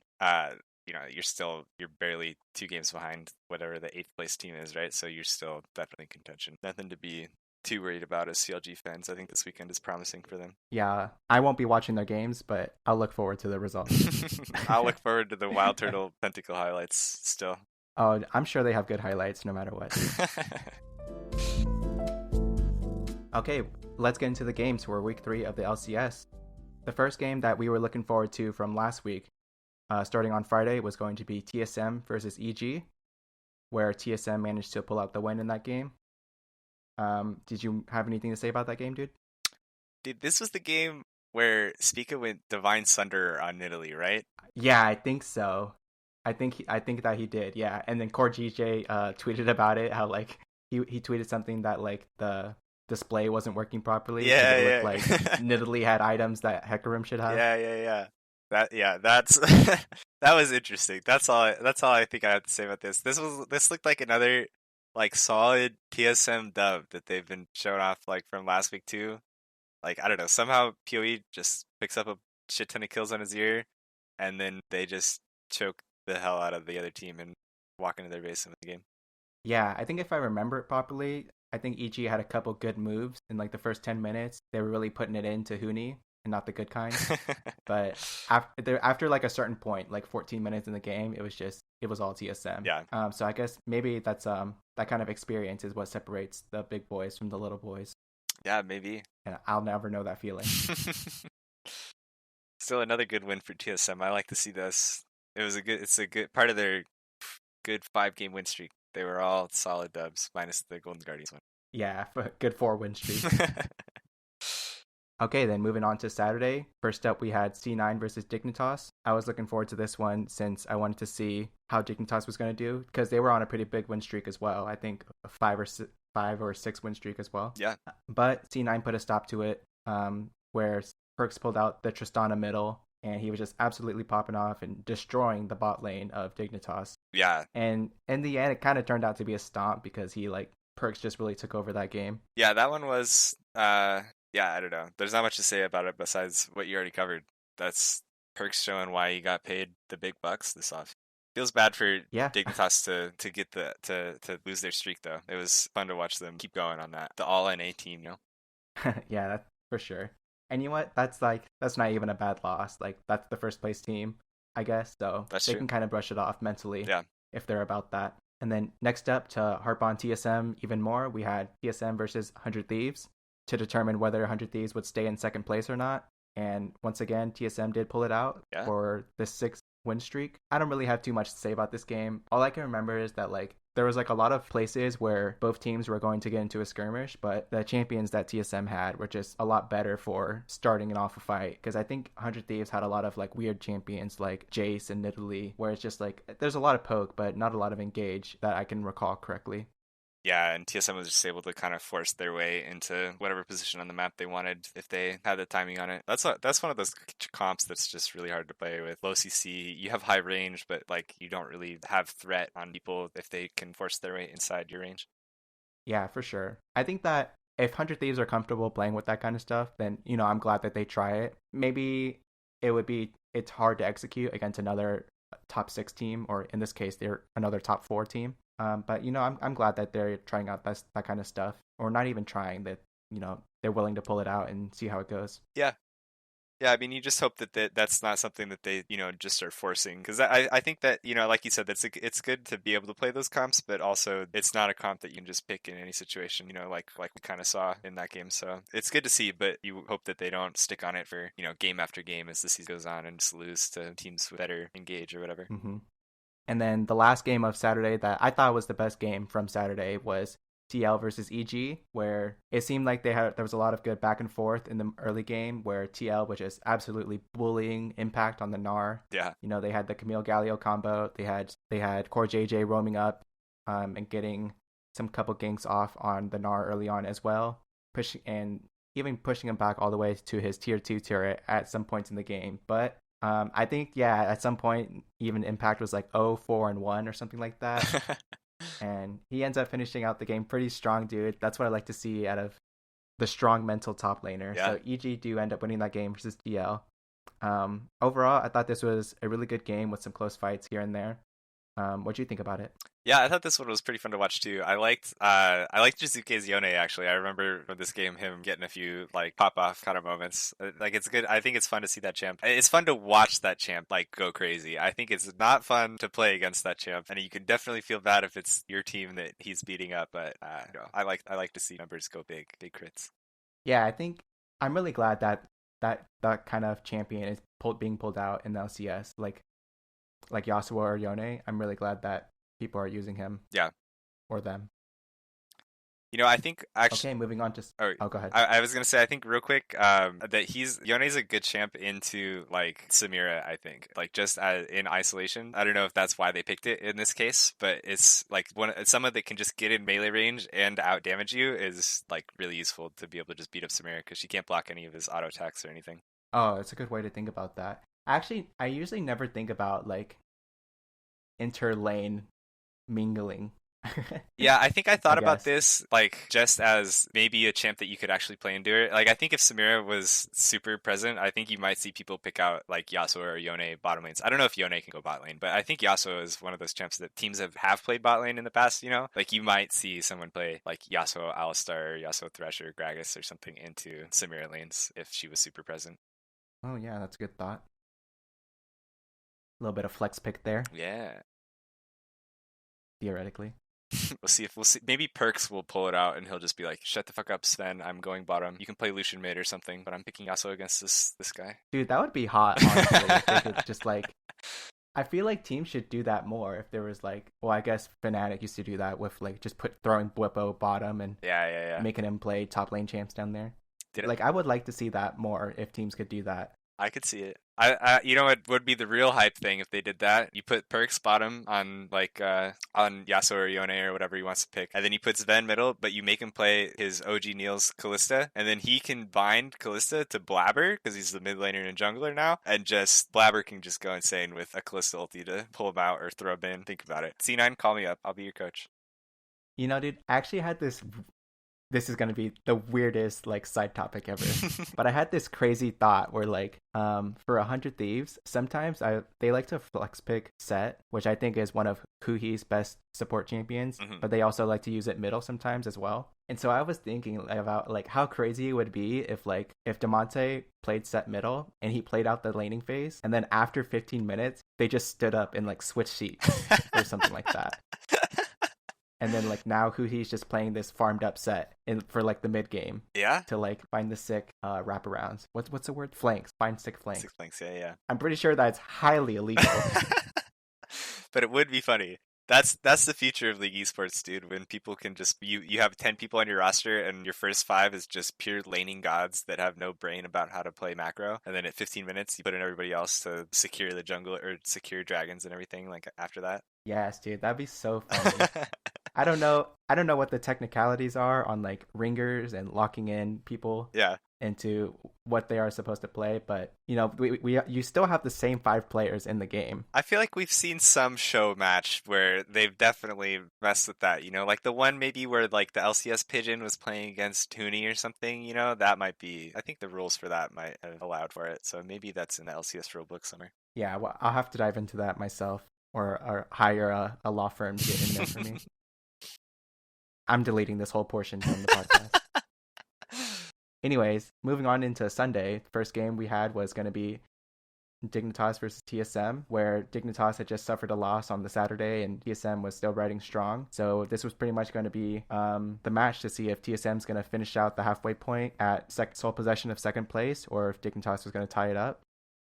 Speaker 2: You're barely 2 games behind whatever the 8th place team is, right? So you're still definitely in contention. Nothing to be too worried about as CLG fans. I think this weekend is promising for them.
Speaker 1: Yeah, I won't be watching their games, but I'll look forward to the results.
Speaker 2: I'll look forward to the Wild Turtle Pentacle highlights still.
Speaker 1: Oh, I'm sure they have good highlights no matter what. Okay, let's get into the games for week 3 of the LCS. The first game that we were looking forward to from last week, starting on Friday, was going to be TSM versus EG. where TSM managed to pull out the win in that game. Did you have anything to say about that game, dude?
Speaker 2: Dude, this was the game where Spica went Divine Sunder on Italy, right?
Speaker 1: Yeah, I think so. I think that he did. Yeah, and then CoreJJ tweeted about it. How like he tweeted something that like the display wasn't working properly because
Speaker 2: Yeah,
Speaker 1: it looked
Speaker 2: yeah.
Speaker 1: like Nidalee had items that Hecarim should have.
Speaker 2: Yeah. That's that was interesting. That's all I think I have to say about this. This looked like another like solid TSM dub that they've been showing off like from last week too. Like I don't know, somehow PoE just picks up a shit ton of kills on his ear, and then they just choke the hell out of the other team and walk into their base in the game.
Speaker 1: Yeah, I think if I remember it properly, I think EG had a couple good moves in like the first 10 minutes. They were really putting it into Huni and not the good kind. But after like a certain point, like 14 minutes in the game, it was all TSM.
Speaker 2: Yeah.
Speaker 1: So I guess maybe that's that kind of experience is what separates the big boys from the little boys.
Speaker 2: Yeah, maybe.
Speaker 1: And I'll never know that feeling.
Speaker 2: Still another good win for TSM. I like to see this. It's a good part of their good 5-game win streak. They were all solid dubs, minus the Golden Guardians one.
Speaker 1: Yeah, good 4-win streak. Okay, then moving on to Saturday. First up, we had C9 versus Dignitas. I was looking forward to this one since I wanted to see how Dignitas was going to do because they were on a pretty big win streak as well. I think a 5 or 6 win streak as well.
Speaker 2: Yeah.
Speaker 1: But C9 put a stop to it, where Perks pulled out the Tristana middle, and he was just absolutely popping off and destroying the bot lane of Dignitas.
Speaker 2: Yeah.
Speaker 1: And in the end, it kind of turned out to be a stomp because Perks just really took over that game.
Speaker 2: Yeah, that one was yeah, I don't know. There's not much to say about it besides what you already covered. That's Perks showing why he got paid the big bucks this off. Feels bad for Dignitas to get to lose their streak though. It was fun to watch them keep going on that. The all NA team, you know?
Speaker 1: Yeah, that's for sure. And you know what? That's not even a bad loss. Like that's the first place team, I guess. So they can kind of brush it off mentally if they're about that. And then next up to harp on TSM even more, we had TSM versus 100 Thieves to determine whether 100 Thieves would stay in second place or not. And once again, TSM did pull it out for the 6-win streak. I don't really have too much to say about this game. All I can remember is that like there was like a lot of places where both teams were going to get into a skirmish, but the champions that TSM had were just a lot better for starting off a fight. Because I think 100 Thieves had a lot of like weird champions like Jace and Nidalee, where it's just like there's a lot of poke, but not a lot of engage that I can recall correctly.
Speaker 2: Yeah, and TSM was just able to kind of force their way into whatever position on the map they wanted if they had the timing on it. That's one of those comps that's just really hard to play with. Low CC, you have high range, but like you don't really have threat on people if they can force their way inside your range.
Speaker 1: Yeah, for sure. I think that if 100 Thieves are comfortable playing with that kind of stuff, then, you know, I'm glad that they try it. Maybe it's hard to execute against another top 6 team, or in this case, they're another top 4 team. But, you know, I'm glad that they're trying out that kind of stuff, or not even trying, that, you know, they're willing to pull it out and see how it goes.
Speaker 2: Yeah. Yeah, I mean, you just hope that that's not something that they, you know, just start forcing. Because I think that, you know, like you said, it's good to be able to play those comps, but also it's not a comp that you can just pick in any situation, you know, like we kind of saw in that game. So it's good to see, but you hope that they don't stick on it for, you know, game after game as the season goes on and just lose to teams with better engage or whatever.
Speaker 1: Mm-hmm. And then the last game of Saturday that I thought was the best game from Saturday was TL versus EG, where it seemed like there was a lot of good back and forth in the early game, where TL was just absolutely bullying Impact on the Gnar.
Speaker 2: Yeah.
Speaker 1: You know, they had the Camille Galio combo. They had CoreJJ roaming up and getting some couple ganks off on the Gnar early on as well, pushing him back all the way to his tier 2 turret at some points in the game. But I think, at some point, even Impact was like 0-4-1 or something like that. And he ends up finishing out the game pretty strong, dude. That's what I like to see out of the strong mental top laner.
Speaker 2: Yeah.
Speaker 1: So EG do end up winning that game versus DL. Overall, I thought this was a really good game with some close fights here and there. What do you think about it?
Speaker 2: Yeah, I thought this one was pretty fun to watch too. I liked Jizuke's Yone actually. I remember from this game him getting a few like pop off kind of moments. Like it's good. I think it's fun to see that champ. It's fun to watch that champ like go crazy. I think it's not fun to play against that champ, and you can definitely feel bad if it's your team that he's beating up. But I like to see numbers go big crits.
Speaker 1: Yeah, I think I'm really glad that kind of champion is being pulled out in the LCS. Like Yasuo or Yone, I'm really glad that people are using him.
Speaker 2: Yeah.
Speaker 1: Or them.
Speaker 2: I think actually.
Speaker 1: Okay, moving on to. Oh, go ahead.
Speaker 2: I was gonna say, I think real quick, that Yone's a good champ into like Samira. I think like just in isolation. I don't know if that's why they picked it in this case, but it's like someone that can just get in melee range and out damage you is like really useful to be able to just beat up Samira because she can't block any of his auto attacks or anything.
Speaker 1: Oh, it's a good way to think about that. Actually, I usually never think about like interlane mingling.
Speaker 2: Yeah, I think I thought about
Speaker 1: guess.
Speaker 2: this like just as maybe a champ that you could actually play into it. Like I think if Samira was super present, I think you might see people pick out like Yasuo or Yone bottom lanes. I don't know if Yone can go bot lane, but I think Yasuo is one of those champs that teams have played bot lane in the past, Like you might see someone play like Yasuo Alistar, Yasuo Thresher, Gragas or something into Samira lanes if she was super present.
Speaker 1: Oh yeah, that's a good thought. A little bit of flex pick there.
Speaker 2: Yeah.
Speaker 1: Theoretically.
Speaker 2: We'll see. Maybe Perks will pull it out, and he'll just be like, "Shut the fuck up, Sven. I'm going bottom. You can play Lucian mid or something, but I'm picking Yasuo against this guy."
Speaker 1: Dude, that would be hot. Honestly, if they could just like. I feel like teams should do that more. If there was like, well, I guess Fnatic used to do that with like just throwing Bwipo bottom and making him play top lane champs down there. I would like to see that more if teams could do that.
Speaker 2: I could see it. You know what would be the real hype thing if they did that? You put Perks bottom on on Yasuo or Yone or whatever he wants to pick, and then you put Sven middle, but you make him play his OG Niels Kalista, and then he can bind Kalista to Blabber because he's the mid laner and jungler now, and just Blabber can just go insane with a Kalista ulti to pull him out or throw him in. Think about it. C9, call me up. I'll be your coach.
Speaker 1: Dude, I actually had this. This is gonna be the weirdest like side topic ever. But I had this crazy thought where like for 100 Thieves, sometimes they like to flex pick Set, which I think is one of Kuhi's best support champions, but they also like to use it middle sometimes as well. And so I was thinking about like how crazy it would be if Damonte played Set middle and he played out the laning phase, and then after 15 minutes they just stood up and like switched seats or something like that. And then like now Huhi's just playing this farmed up Set for like the mid game.
Speaker 2: Yeah.
Speaker 1: To like find the sick wraparounds. What's the word? Flanks. Find sick flanks.
Speaker 2: Sick flanks, yeah.
Speaker 1: I'm pretty sure that's highly illegal.
Speaker 2: But it would be funny. That's the future of League Esports, dude. When people can just you have 10 people on your roster and your first 5 is just pure laning gods that have no brain about how to play macro, and then at 15 minutes you put in everybody else to secure the jungle or secure dragons and everything like after that.
Speaker 1: Yes, dude, that'd be so funny. I don't know what the technicalities are on like ringers and locking in people into what they are supposed to play, but you still have the same 5 players in the game.
Speaker 2: I feel like we've seen some show match where they've definitely messed with that, like the one maybe where like the LCS Pigeon was playing against Toonie or something, that might be, I think the rules for that might have allowed for it, so maybe that's in the LCS rulebook somewhere.
Speaker 1: Yeah, well, I'll have to dive into that myself or hire a law firm to get in there for me. I'm deleting this whole portion from the podcast. Anyways, moving on into Sunday, the first game we had was going to be Dignitas versus TSM, where Dignitas had just suffered a loss on the Saturday and TSM was still riding strong. So this was pretty much going to be the match to see if TSM's going to finish out the halfway point at sole possession of second place, or if Dignitas was going to tie it up.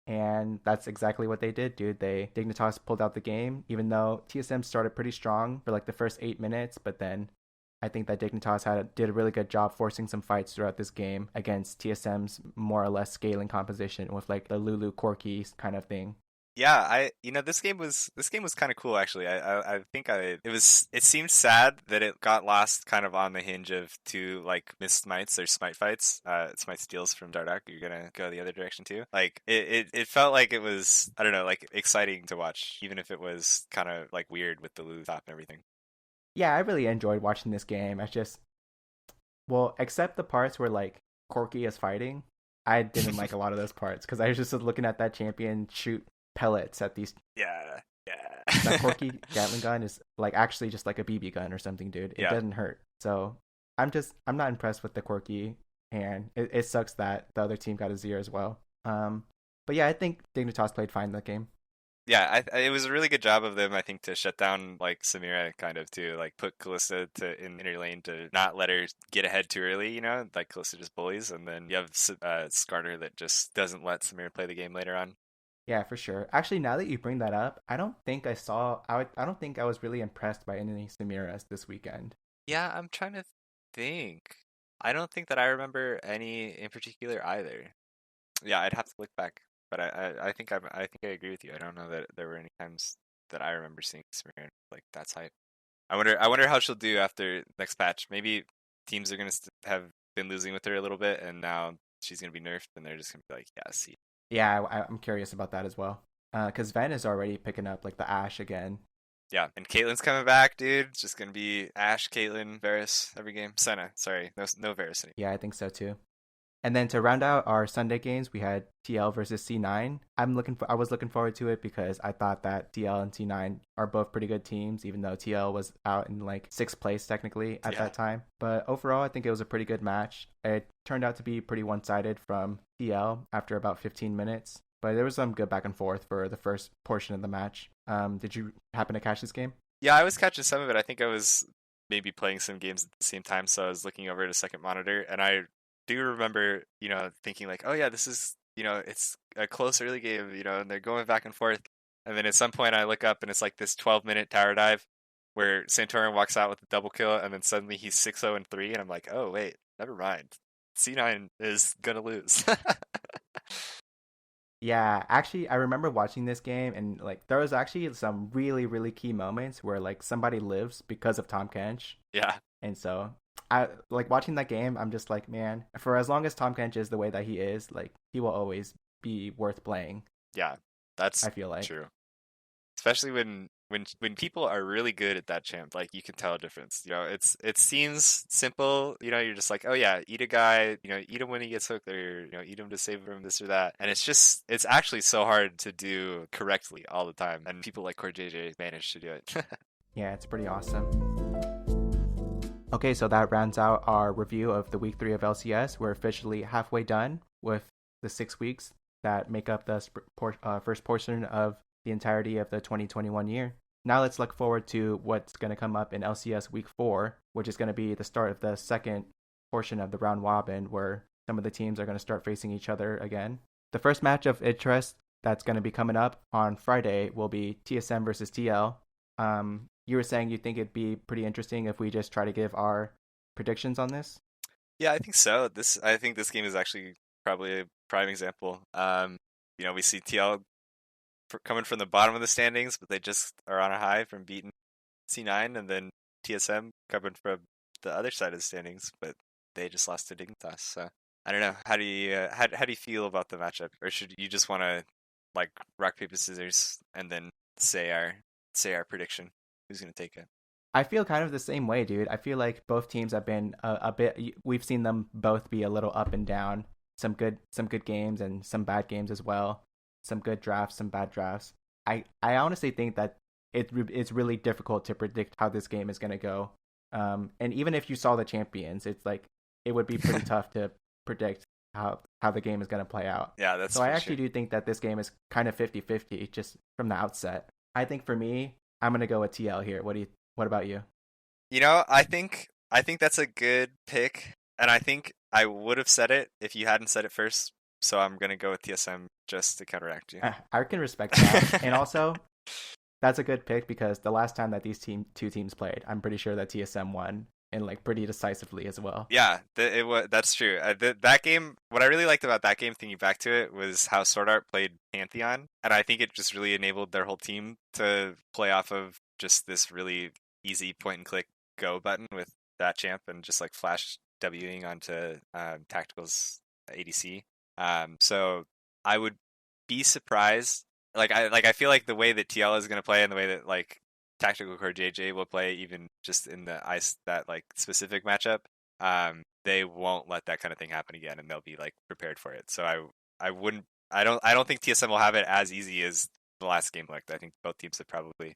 Speaker 1: And that's exactly what they did, dude. Dignitas pulled out the game, even though TSM started pretty strong for like the first 8 minutes, but then I think that Dignitas did a really good job forcing some fights throughout this game against TSM's more or less scaling composition with like the Lulu Corki kind of thing.
Speaker 2: Yeah, this game was kind of cool actually. I think it seemed sad that it got lost kind of on the hinge of 2 like missed smites or smite fights. Smite steals from Dardak. You're gonna go the other direction too. Like it felt like it was, I don't know, like exciting to watch, even if it was kind of like weird with the Lulu top and everything.
Speaker 1: Yeah, I really enjoyed watching this game. Except the parts where like Corki is fighting, I didn't like a lot of those parts because I was just looking at that champion shoot pellets at these.
Speaker 2: Yeah.
Speaker 1: That Corki Gatling gun is like actually just like a BB gun or something, dude. It doesn't hurt. So I'm not impressed with the Corki, and it sucks that the other team got a 0 as well. But yeah, I think Dignitas played fine that game.
Speaker 2: Yeah, it was a really good job of them, I think, to shut down like Samira kind of to like put Kalista in inner lane to not let her get ahead too early, like Kalista just bullies, and then you have Skarner that just doesn't let Samira play the game later on.
Speaker 1: Yeah, for sure. Actually, now that you bring that up, I don't think I saw. I don't think I was really impressed by any Samiras this weekend.
Speaker 2: Yeah, I'm trying to think. I don't think that I remember any in particular either. Yeah, I'd have to look back, but I think I agree with you. I don't know that there were any times that I remember seeing Samira like that's hype. I wonder how she'll do after next patch. Maybe teams are gonna have been losing with her a little bit, and now she's gonna be nerfed, and they're just gonna be like, yeah, see.
Speaker 1: Yeah, I'm curious about that as well. Because Ven is already picking up like the Ashe again.
Speaker 2: Yeah, and Caitlyn's coming back, dude. It's just gonna be Ashe, Caitlyn, Varus every game. Senna, sorry, no Varus anymore.
Speaker 1: Yeah, I think so too. And then to round out our Sunday games, we had TL versus C9. I was looking forward to it because I thought that TL and C9 are both pretty good teams, even though TL was out in like sixth place technically at that time. But overall, I think it was a pretty good match. It turned out to be pretty one-sided from TL after about 15 minutes. But there was some good back and forth for the first portion of the match. Did you happen to catch this game?
Speaker 2: Yeah, I was catching some of it. I think I was maybe playing some games at the same time, so I was looking over at a second monitor, and I do remember, thinking like, oh yeah, this is, it's a close early game, and they're going back and forth. And then at some point I look up and it's like this 12-minute tower dive where Santorin walks out with a double kill, and then suddenly he's 6-0-3, and I'm like, oh wait, never mind. C9 is gonna lose.
Speaker 1: Yeah, actually, I remember watching this game, and like there was actually some really, really key moments where like somebody lives because of Tom Kench,
Speaker 2: Yeah.
Speaker 1: and so I like watching that game. I'm just like, man, for as long as Tom Kench is the way that he is, like he will always be worth playing.
Speaker 2: Yeah, that's
Speaker 1: I feel like.
Speaker 2: true. Especially when people are really good at that champ, like you can tell a difference. It seems simple. You're just like, oh yeah, eat a guy. Eat him when he gets hooked, or eat him to save him, this or that. And it's actually so hard to do correctly all the time. And people like CoreJJ manage to do it.
Speaker 1: Yeah, it's pretty awesome. Okay, so that rounds out our review of the week 3 of LCS. We're officially halfway done with the 6 weeks that make up the first portion of the entirety of the 2021 year. Now let's look forward to what's going to come up in LCS week 4, which is going to be the start of the second portion of the round robin, where some of the teams are going to start facing each other again. The first match of interest that's going to be coming up on Friday will be TSM versus TL. You were saying you think it'd be pretty interesting if we just try to give our predictions on this?
Speaker 2: Yeah, I think so. I think this game is actually probably a prime example. We see TL coming from the bottom of the standings, but they just are on a high from beating C9, and then TSM coming from the other side of the standings, but they just lost to Dignitas. So I don't know. How do you feel about the matchup, or should you just want to like rock paper scissors and then say our prediction? Who's gonna take it?
Speaker 1: I feel kind of the same way, dude. I feel like both teams have been a bit. We've seen them both be a little up and down. Some good games and some bad games as well. Some good drafts, some bad drafts. I honestly think that it's really difficult to predict how this game is gonna go. And even if you saw the champions, it's like it would be pretty tough to predict how the game is gonna play out.
Speaker 2: Yeah, that's
Speaker 1: so. I actually do think that this game is kind of 50-50 just from the outset. I think for me, I'm gonna go with TL here. What about you?
Speaker 2: I think that's a good pick, and I think I would have said it if you hadn't said it first. So I'm gonna go with TSM just to counteract you.
Speaker 1: I can respect that, and also that's a good pick because the last time that these two teams played, I'm pretty sure that TSM won, and like pretty decisively as well.
Speaker 2: Yeah, that's true. That game, what I really liked about that game, thinking back to it, was how Sword Art played Pantheon, and I think it just really enabled their whole team to play off of just this really easy point and click go button with that champ, and just like flash Wing onto Tactical's ADC. So I would be surprised. I feel like the way that TL is going to play and the way that like Tactical CoreJJ will play, even just in the ice that like specific matchup, they won't let that kind of thing happen again, and they'll be like prepared for it. So I don't think TSM will have it as easy as the last game looked. I think both teams have probably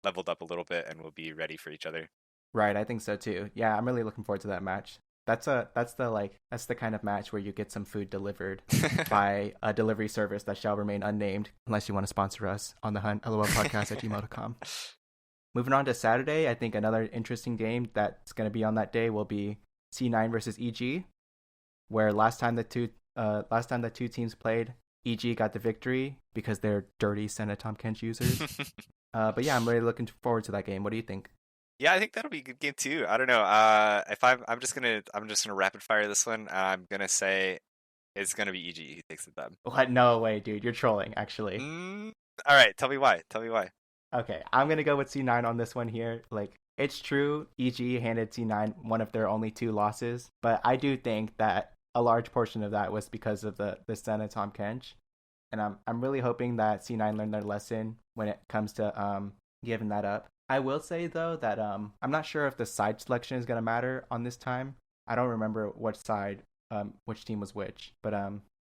Speaker 2: leveled up a little bit and will be ready for each other.
Speaker 1: Right, I think so too. Yeah, I'm really looking forward to that match. That's the kind of match where you get some food delivered by a delivery service that shall remain unnamed, unless you want to sponsor us on the OnTheHuntLoLPodcast at gmail.com. Moving on to Saturday, I think another interesting game that's going to be on that day will be C9 versus EG, where last time the two teams played, EG got the victory because they're dirty Senatom Kench users. But yeah, I'm really looking forward to that game. What do you think?
Speaker 2: Yeah, I think that'll be a good game too. I don't know. If I'm just gonna rapid fire this one. I'm gonna say it's gonna be EG who takes the dub.
Speaker 1: What? No way, dude. You're trolling, actually.
Speaker 2: Mm, all right, tell me why. Tell me why.
Speaker 1: Okay, I'm gonna go with C9 on this one here. Like, it's true, EG handed C9 one of their only two losses, but I do think that a large portion of that was because of the Senatom Kench, and I'm really hoping that C9 learned their lesson when it comes to giving that up. I will say though that I'm not sure if the side selection is gonna matter on this time. I don't remember which team was which, but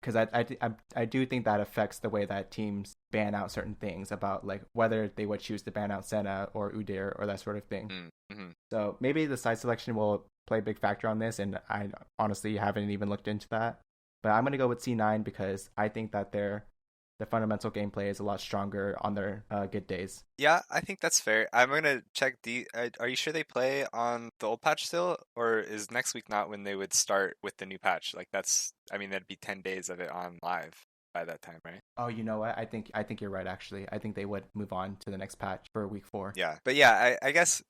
Speaker 1: because I do think that affects the way that teams ban out certain things about like whether they would choose to ban out Senna or Udyr or that sort of thing.
Speaker 2: Mm-hmm.
Speaker 1: So maybe the side selection will play a big factor on this, and I honestly haven't even looked into that. But I'm gonna go with C9 because I think that the fundamental gameplay is a lot stronger on their good days.
Speaker 2: Yeah, I think that's fair. I'm gonna check are you sure they play on the old patch still, or is next week not when they would start with the new patch? Like I mean, that'd be 10 days of it on live by that time, right?
Speaker 1: Oh, you know what? I think you're right. Actually, I think they would move on to the next patch for week 4.
Speaker 2: Yeah, but yeah, I guess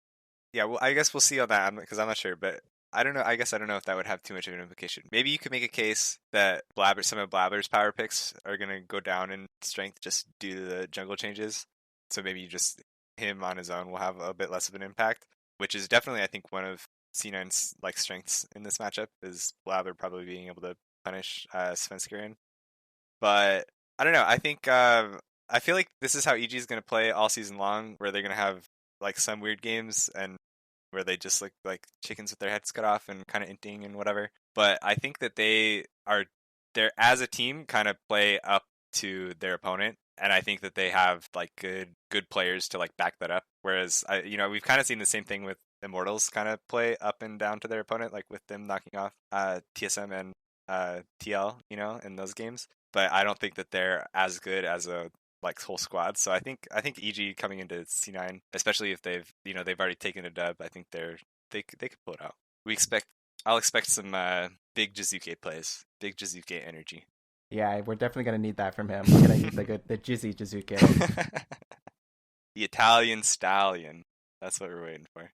Speaker 2: yeah. Well, I guess we'll see on that because I'm not sure, but I don't know. I guess I don't know if that would have too much of an implication. Maybe you could make a case that some of Blabber's power picks are gonna go down in strength just due to the jungle changes. So maybe just him on his own will have a bit less of an impact, which is definitely I think one of C9's like strengths in this matchup is Blabber probably being able to punish Svenskeren. But I don't know. I think I feel like this is how EG is gonna play all season long, where they're gonna have like some weird games and where they just look like chickens with their heads cut off and kind of inting and whatever. But I think that they're as a team kind of play up to their opponent, and I think that they have like good players to like back that up. Whereas we've kind of seen the same thing with Immortals kind of play up and down to their opponent, like with them knocking off TSM and TL, in those games. But I don't think that they're as good as a like whole squad. So I think EG coming into C9, especially if they've already taken a dub, I think they could pull it out. I'll expect some big Jizuke plays, big Jizuke energy.
Speaker 1: Yeah, we're definitely gonna need that from him. We're gonna need the Jizzy Jizuke.
Speaker 2: The Italian stallion. That's what we're waiting for.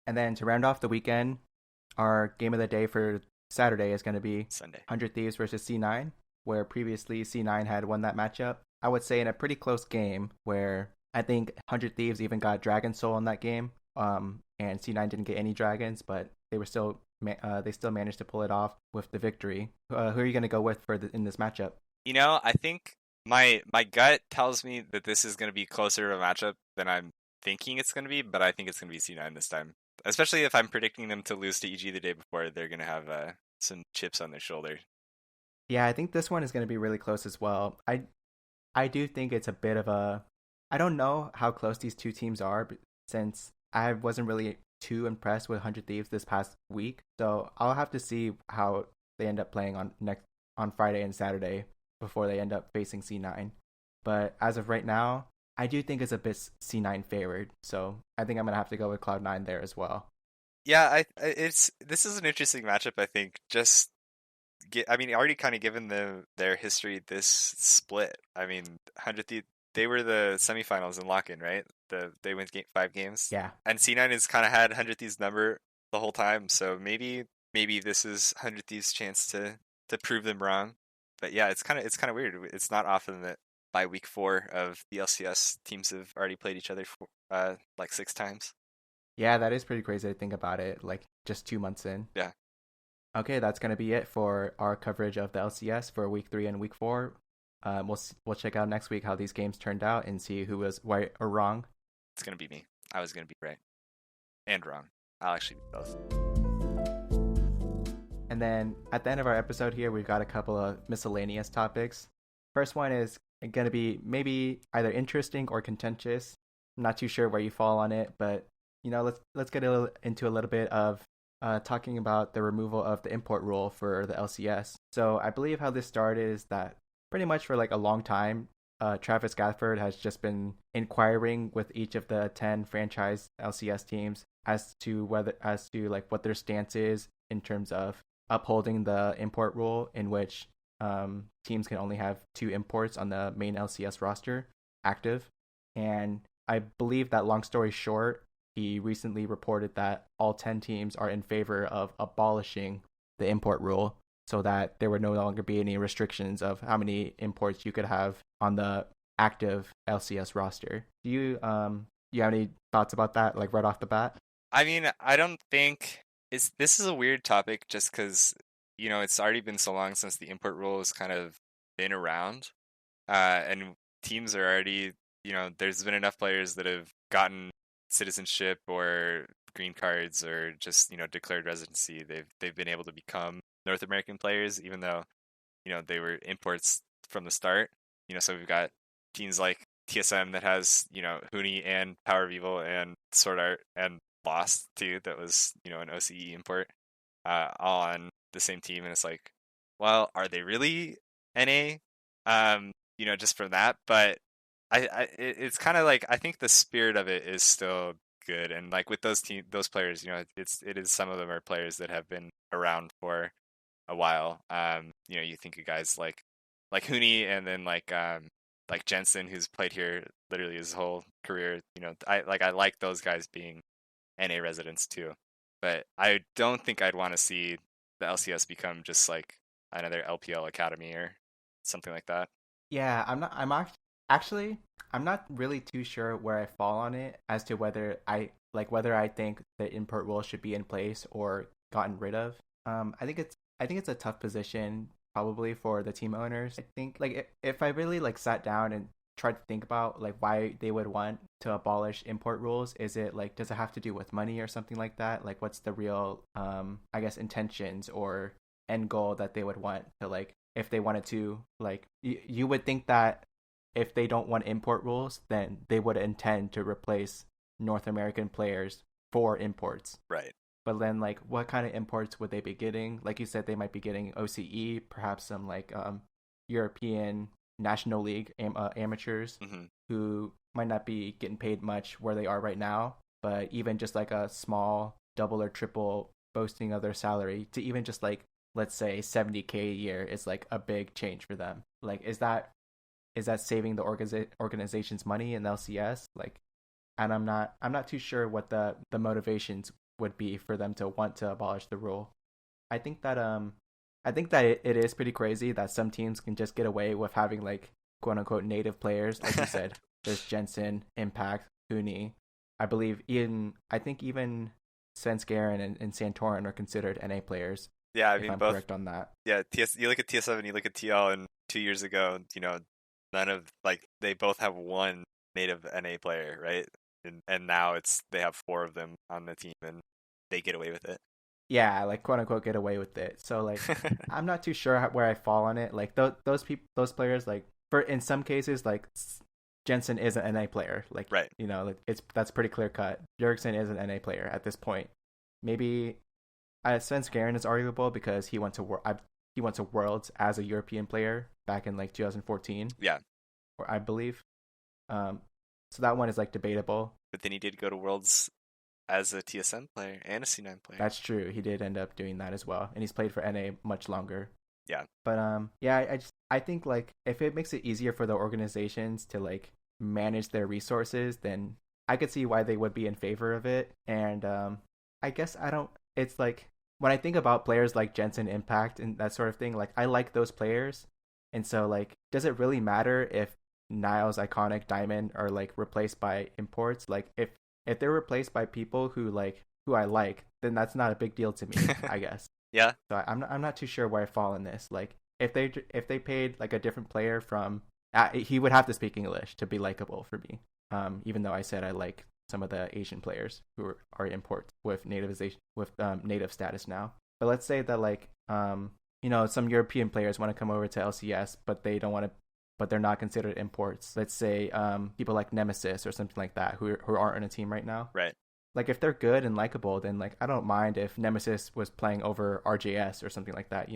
Speaker 1: And then to round off the weekend, our game of the day for Saturday is going to be
Speaker 2: Sunday.
Speaker 1: 100 Thieves versus C9, where previously C9 had won that matchup. I would say in a pretty close game where I think 100 Thieves even got Dragon Soul in that game, and C9 didn't get any dragons, but they still managed to pull it off with the victory. Who are you going to go with in this matchup?
Speaker 2: I think my gut tells me that this is going to be closer to a matchup than I'm thinking it's going to be, but I think it's going to be C9 this time. Especially if I'm predicting them to lose to EG the day before, they're going to have some chips on their shoulder.
Speaker 1: Yeah, I think this one is going to be really close as well. I do think it's a bit of a... I don't know how close these two teams are, since I wasn't really too impressed with 100 Thieves this past week. So I'll have to see how they end up playing on Friday and Saturday before they end up facing C9. But as of right now, I do think it's a bit C9 favored. So I think I'm going to have to go with Cloud9 there as well.
Speaker 2: Yeah, this is an interesting matchup, I think. Already kind of given their history, this split. I mean, 100 Thieves, they were the semifinals in lock-in, right? They went 5 games.
Speaker 1: Yeah.
Speaker 2: And C9 has kind of had 100 Thieves' number the whole time, so maybe this is 100 Thieves' chance to prove them wrong. But yeah, it's kind of weird. It's not often that by week 4 of the LCS, teams have already played each other for like 6 times.
Speaker 1: Yeah, that is pretty crazy to think about it, like just 2 months in.
Speaker 2: Yeah.
Speaker 1: Okay, that's going to be it for our coverage of the LCS for week 3 and week 4. We'll check out next week how these games turned out and see who was right or wrong.
Speaker 2: It's going to be me. I was going to be right and wrong. I'll actually be both.
Speaker 1: And then at the end of our episode here, we've got a couple of miscellaneous topics. First one is going to be maybe either interesting or contentious. I'm not too sure where you fall on it, but let's get into a little bit of talking about the removal of the import rule for the LCS. So I believe how this started is that pretty much for like a long time, Travis Gafford has just been inquiring with each of the 10 franchise LCS teams as to what their stance is in terms of upholding the import rule, in which teams can only have 2 imports on the main LCS roster active. And I believe that, long story short, he recently reported that all 10 teams are in favor of abolishing the import rule so that there would no longer be any restrictions of how many imports you could have on the active LCS roster. Do you have any thoughts about that, like right off the bat?
Speaker 2: I mean, I don't think this is a weird topic just because, it's already been so long since the import rule has kind of been around. And teams are already, there's been enough players that have gotten citizenship or green cards or just, declared residency. They've been able to become North American players, even though, they were imports from the start. So we've got teams like TSM that has, Huni and Power of Evil and Sword Art and Lost too, that was, an OCE import, all on the same team. And it's like, well, are they really NA? Just from that. But it's kind of like, I think the spirit of it is still good. And like with those players, it is, some of them are players that have been around for a while. You think of guys like Huni, and then like Jensen, who's played here literally his whole career. I like those guys being NA residents too. But I don't think I'd want to see the LCS become just like another LPL academy or something like that.
Speaker 1: Yeah, I'm not really too sure where I fall on it as to whether I think the import rule should be in place or gotten rid of. I think it's a tough position probably for the team owners. I think like if I really like sat down and tried to think about like why they would want to abolish import rules, is it like, does it have to do with money or something like that? Like what's the real I guess intentions or end goal that they would want to, like, if they wanted to, like, you would think that if they don't want import rules, then they would intend to replace North American players for imports.
Speaker 2: Right.
Speaker 1: But then, like, what kind of imports would they be getting? Like you said, they might be getting OCE, perhaps some, like, European National League amateurs who might not be getting paid much where they are right now. But even just, like, a small double or triple boasting of their salary to even just, like, let's say 70K a year is, like, a big change for them. Like, is that saving the organization's money in the LCS? Like, and I'm not too sure what the motivations would be for them to want to abolish the rule. I think that it is pretty crazy that some teams can just get away with having, like, quote unquote native players, like you said. There's Jensen, Impact, Huni. I think even Svenskeren and Santorin are considered NA players.
Speaker 2: Yeah, I mean,
Speaker 1: I'm
Speaker 2: both.
Speaker 1: Correct on that.
Speaker 2: Yeah, you look at TS7 and you look at TL, and 2 years ago, none of, like, they both have one native NA player, right? And now they have 4 of them on the team, and they get away with it.
Speaker 1: Yeah, like, quote unquote get away with it. So, like, I'm not too sure where I fall on it. Like, those players, like, in some cases, like, Jensen is an NA player. Like,
Speaker 2: right.
Speaker 1: That's pretty clear cut. Jurgensen is an NA player at this point. Maybe Svenskeren is arguable because he went to Worlds as a European player back in, like, 2014.
Speaker 2: Yeah,
Speaker 1: or I believe. So that one is, like, debatable.
Speaker 2: But then he did go to Worlds as a TSM player and a C9 player.
Speaker 1: That's true. He did end up doing that as well, and he's played for NA much longer.
Speaker 2: Yeah.
Speaker 1: But yeah, I think, like, if it makes it easier for the organizations to, like, manage their resources, then I could see why they would be in favor of it. And I guess it's like, when I think about players like Jensen, Impact, and that sort of thing, like, I like those players. And so, like, does it really matter if Niles, Iconic, Diamond are, like, replaced by imports? Like, if they're replaced by people who I like, then that's not a big deal to me, I guess.
Speaker 2: Yeah.
Speaker 1: So I'm not too sure where I fall in this. Like, if they paid, like, a different player from, he would have to speak English to be likable for me. Even though I said I like some of the Asian players who are imports with native status now. But let's say that, like, some European players want to come over to LCS, but they don't want to, but they're not considered imports. Let's say people like Nemesis or something like that who aren't on a team right now.
Speaker 2: Right.
Speaker 1: Like, if they're good and likable, then, like, I don't mind if Nemesis was playing over RJS or something like that,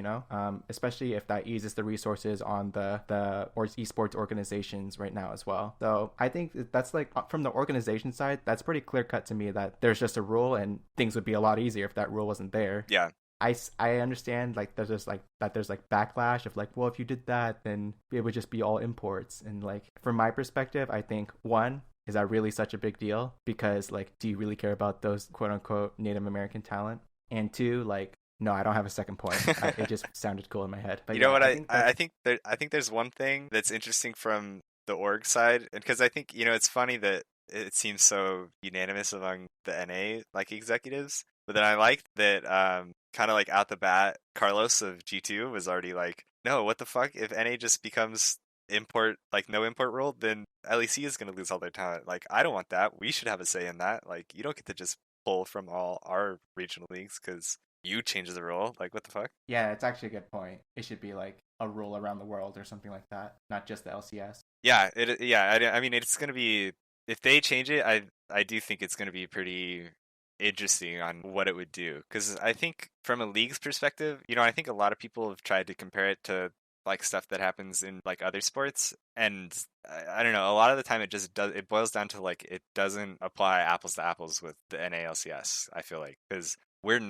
Speaker 1: especially if that eases the resources on the esports organizations right now as well. So I think that's, like, from the organization side, that's pretty clear cut to me that there's just a rule and things would be a lot easier if that rule wasn't there.
Speaker 2: Yeah.
Speaker 1: I understand like there's like backlash of like, well, if you did that, then it would just be all imports. And like from my perspective, I think one, is that really such a big deal? Because like, do you really care about those quote unquote Native American talent? And two, like, no, I don't have a second point. It just sounded cool in my head. But
Speaker 2: You know
Speaker 1: yeah,
Speaker 2: what?
Speaker 1: I think that's
Speaker 2: I think there's one thing that's interesting from the org side, and because I think it's funny that it seems so unanimous among the NA like executives, but then I liked that kind of like out the bat, Carlos of G2 was already like, no, what the fuck? If NA just becomes import like no import rule, then LEC is going to lose all their talent. Like I don't want that. We should have a say in that. Like you don't get to just pull from all our regional leagues because you change the rule. Like what the fuck?
Speaker 1: yeah, it's actually a good point. It should be like a rule around the world or something like that, not just the LCS.
Speaker 2: Yeah, I mean, it's gonna be if they change it. I do think it's gonna be pretty interesting on what it would do because I think from a league's perspective, I think a lot of people have tried to compare it to like stuff that happens in like other sports, and I don't know. A lot of the time, it just does. It boils down to like it doesn't apply apples to apples with the NALCS. I feel like because we're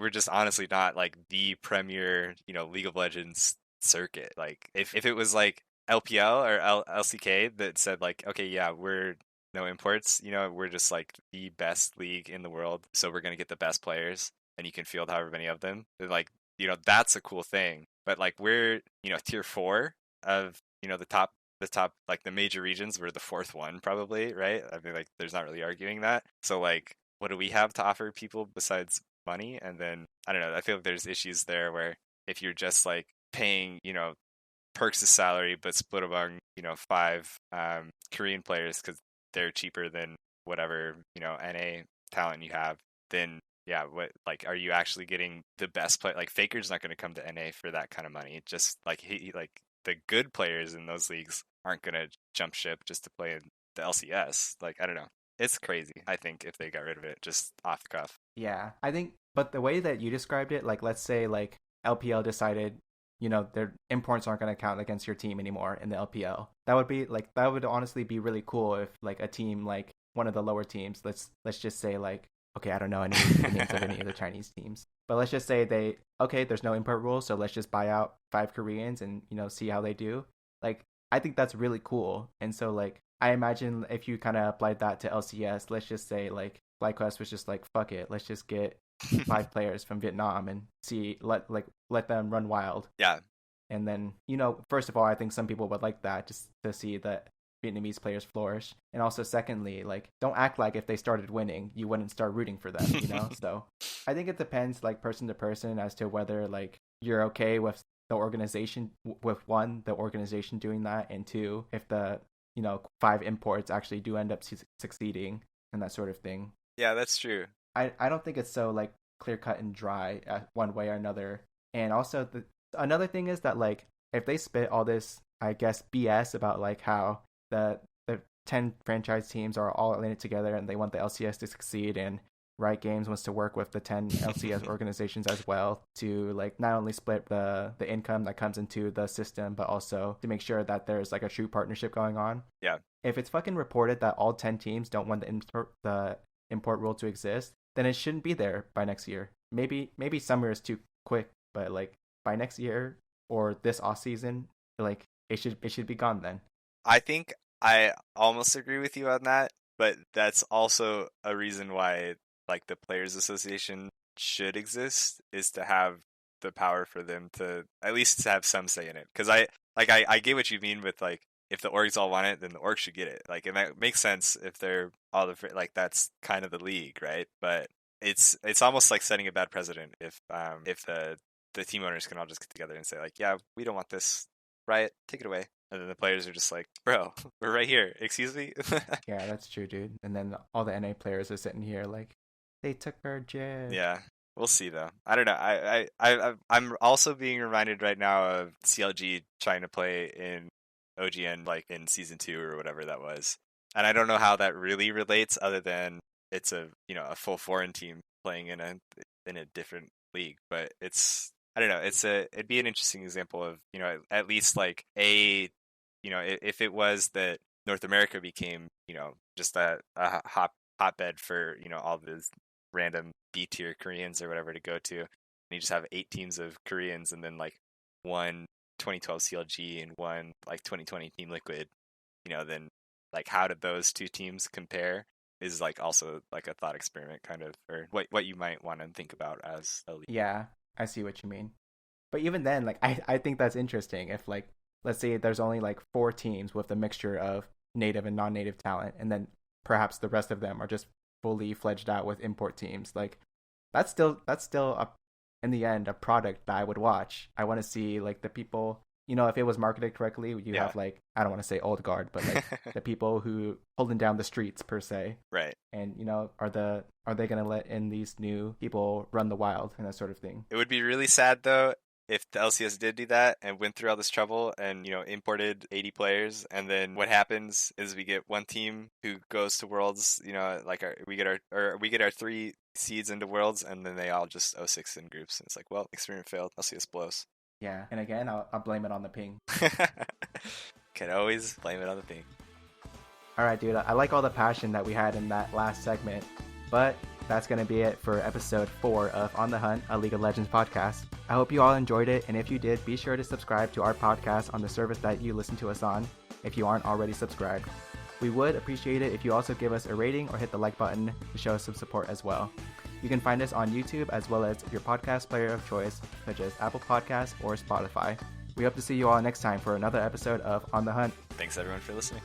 Speaker 2: just honestly not like the premier League of Legends circuit. Like if it was like LPL or LCK that said like, okay, yeah, we're no imports, we're just like the best league in the world, so we're gonna get the best players, and you can field however many of them. Like, that's a cool thing. But like we're, tier 4 of, the top like the major regions. We're the fourth one probably, right? I mean, like there's not really arguing that. So like, what do we have to offer people besides money? And then I don't know. I feel like there's issues there where if you're just like paying, Perks' salary, but split among five Korean players because they're cheaper than whatever NA talent you have. Then yeah, what like are you actually getting the best play? Like Faker's not going to come to NA for that kind of money. Just like he like the good players in those leagues aren't going to jump ship just to play in the LCS. Like I don't know. It's crazy. I think if they got rid of it just off the cuff.
Speaker 1: Yeah, I think, but the way that you described it, like let's say like LPL decided, their imports aren't going to count against your team anymore in the LPL. That would honestly be really cool if like a team like one of the lower teams, let's just say like, okay, I don't know any names of any of the Chinese teams, but let's just say there's no import rule, so let's just buy out 5 Koreans and see how they do. Like I think that's really cool, and so like I imagine if you kind of applied that to LCS, let's just say like FlyQuest was just like, fuck it, let's just get 5 players from Vietnam and let them run wild.
Speaker 2: Yeah.
Speaker 1: And then, first of all, I think some people would like that just to see that Vietnamese players flourish. And also secondly, like don't act like if they started winning, you wouldn't start rooting for them, So I think it depends like person to person as to whether like you're okay with the organization the organization doing that, and two, if the 5 imports actually do end up succeeding and that sort of thing.
Speaker 2: Yeah, that's true.
Speaker 1: I don't think it's so like clear cut and dry one way or another. And also another thing is that like if they spit all this, I guess, BS about like how the 10 franchise teams are all in it together and they want the LCS to succeed, and Riot Games wants to work with the 10 LCS organizations as well to like not only split the income that comes into the system, but also to make sure that there's like a true partnership going on.
Speaker 2: Yeah.
Speaker 1: If it's fucking reported that all 10 teams don't want the import rule to exist, then it shouldn't be there by next year. Maybe summer is too quick, but like by next year or this off season, like it should be gone then.
Speaker 2: I think I almost agree with you on that, but that's also a reason why like the Players Association should exist, is to have the power for them to at least have some say in it. Because I get what you mean with like if the orgs all want it, then the org should get it. Like it makes sense if they're all like that's kind of the league, right? But it's almost like setting a bad precedent if the team owners can all just get together and say like, yeah, we don't want this, Riot, take it away. And then the players are just like, bro, we're right here. Excuse me?
Speaker 1: Yeah, that's true, dude. And then all the NA players are sitting here like, they took our jet.
Speaker 2: Yeah, we'll see though. I don't know. I'm also being reminded right now of CLG trying to play in OGN like in season 2 or whatever that was. And I don't know how that really relates other than it's a full foreign team playing in a different league, but I don't know, it'd be an interesting example of, at least like if it was that North America became, just a hotbed for, all these random B tier Koreans or whatever to go to, you just have 8 teams of Koreans and then like one 2012 CLG and one like 2020 Team Liquid, then like how did those two teams compare is like also like a thought experiment kind of, or what you might want to think about as a league.
Speaker 1: Yeah, I see what you mean. But even then, like I think that's interesting. If like let's say there's only like 4 teams with a mixture of native and non-native talent, and then perhaps the rest of them are just fully fledged out with import teams. Like that's still in the end a product that I would watch. I want to see like the people. If it was marketed correctly, you have like, I don't want to say old guard, but like the people who holding down the streets per se.
Speaker 2: Right.
Speaker 1: And are they gonna let in these new people run the wild and that sort of thing?
Speaker 2: It would be really sad though if the LCS did do that and went through all this trouble and imported 80 players, and then what happens is we get one team who goes to Worlds, like we get our 3 seeds into Worlds, and then they all just 0-6 in groups. And it's like, well, experiment failed. LCS blows.
Speaker 1: Yeah, and again, I'll blame it on the ping.
Speaker 2: Can always blame it on the ping.
Speaker 1: All right, dude. I like all the passion that we had in that last segment, but that's going to be it for episode 4 of On the Hunt, a League of Legends podcast. I hope you all enjoyed it, and if you did, be sure to subscribe to our podcast on the service that you listen to us on if you aren't already subscribed. We would appreciate it if you also give us a rating or hit the like button to show us some support as well. You can find us on YouTube as well as your podcast player of choice, such as Apple Podcasts or Spotify. We hope to see you all next time for another episode of On the Hunt.
Speaker 2: Thanks everyone for listening.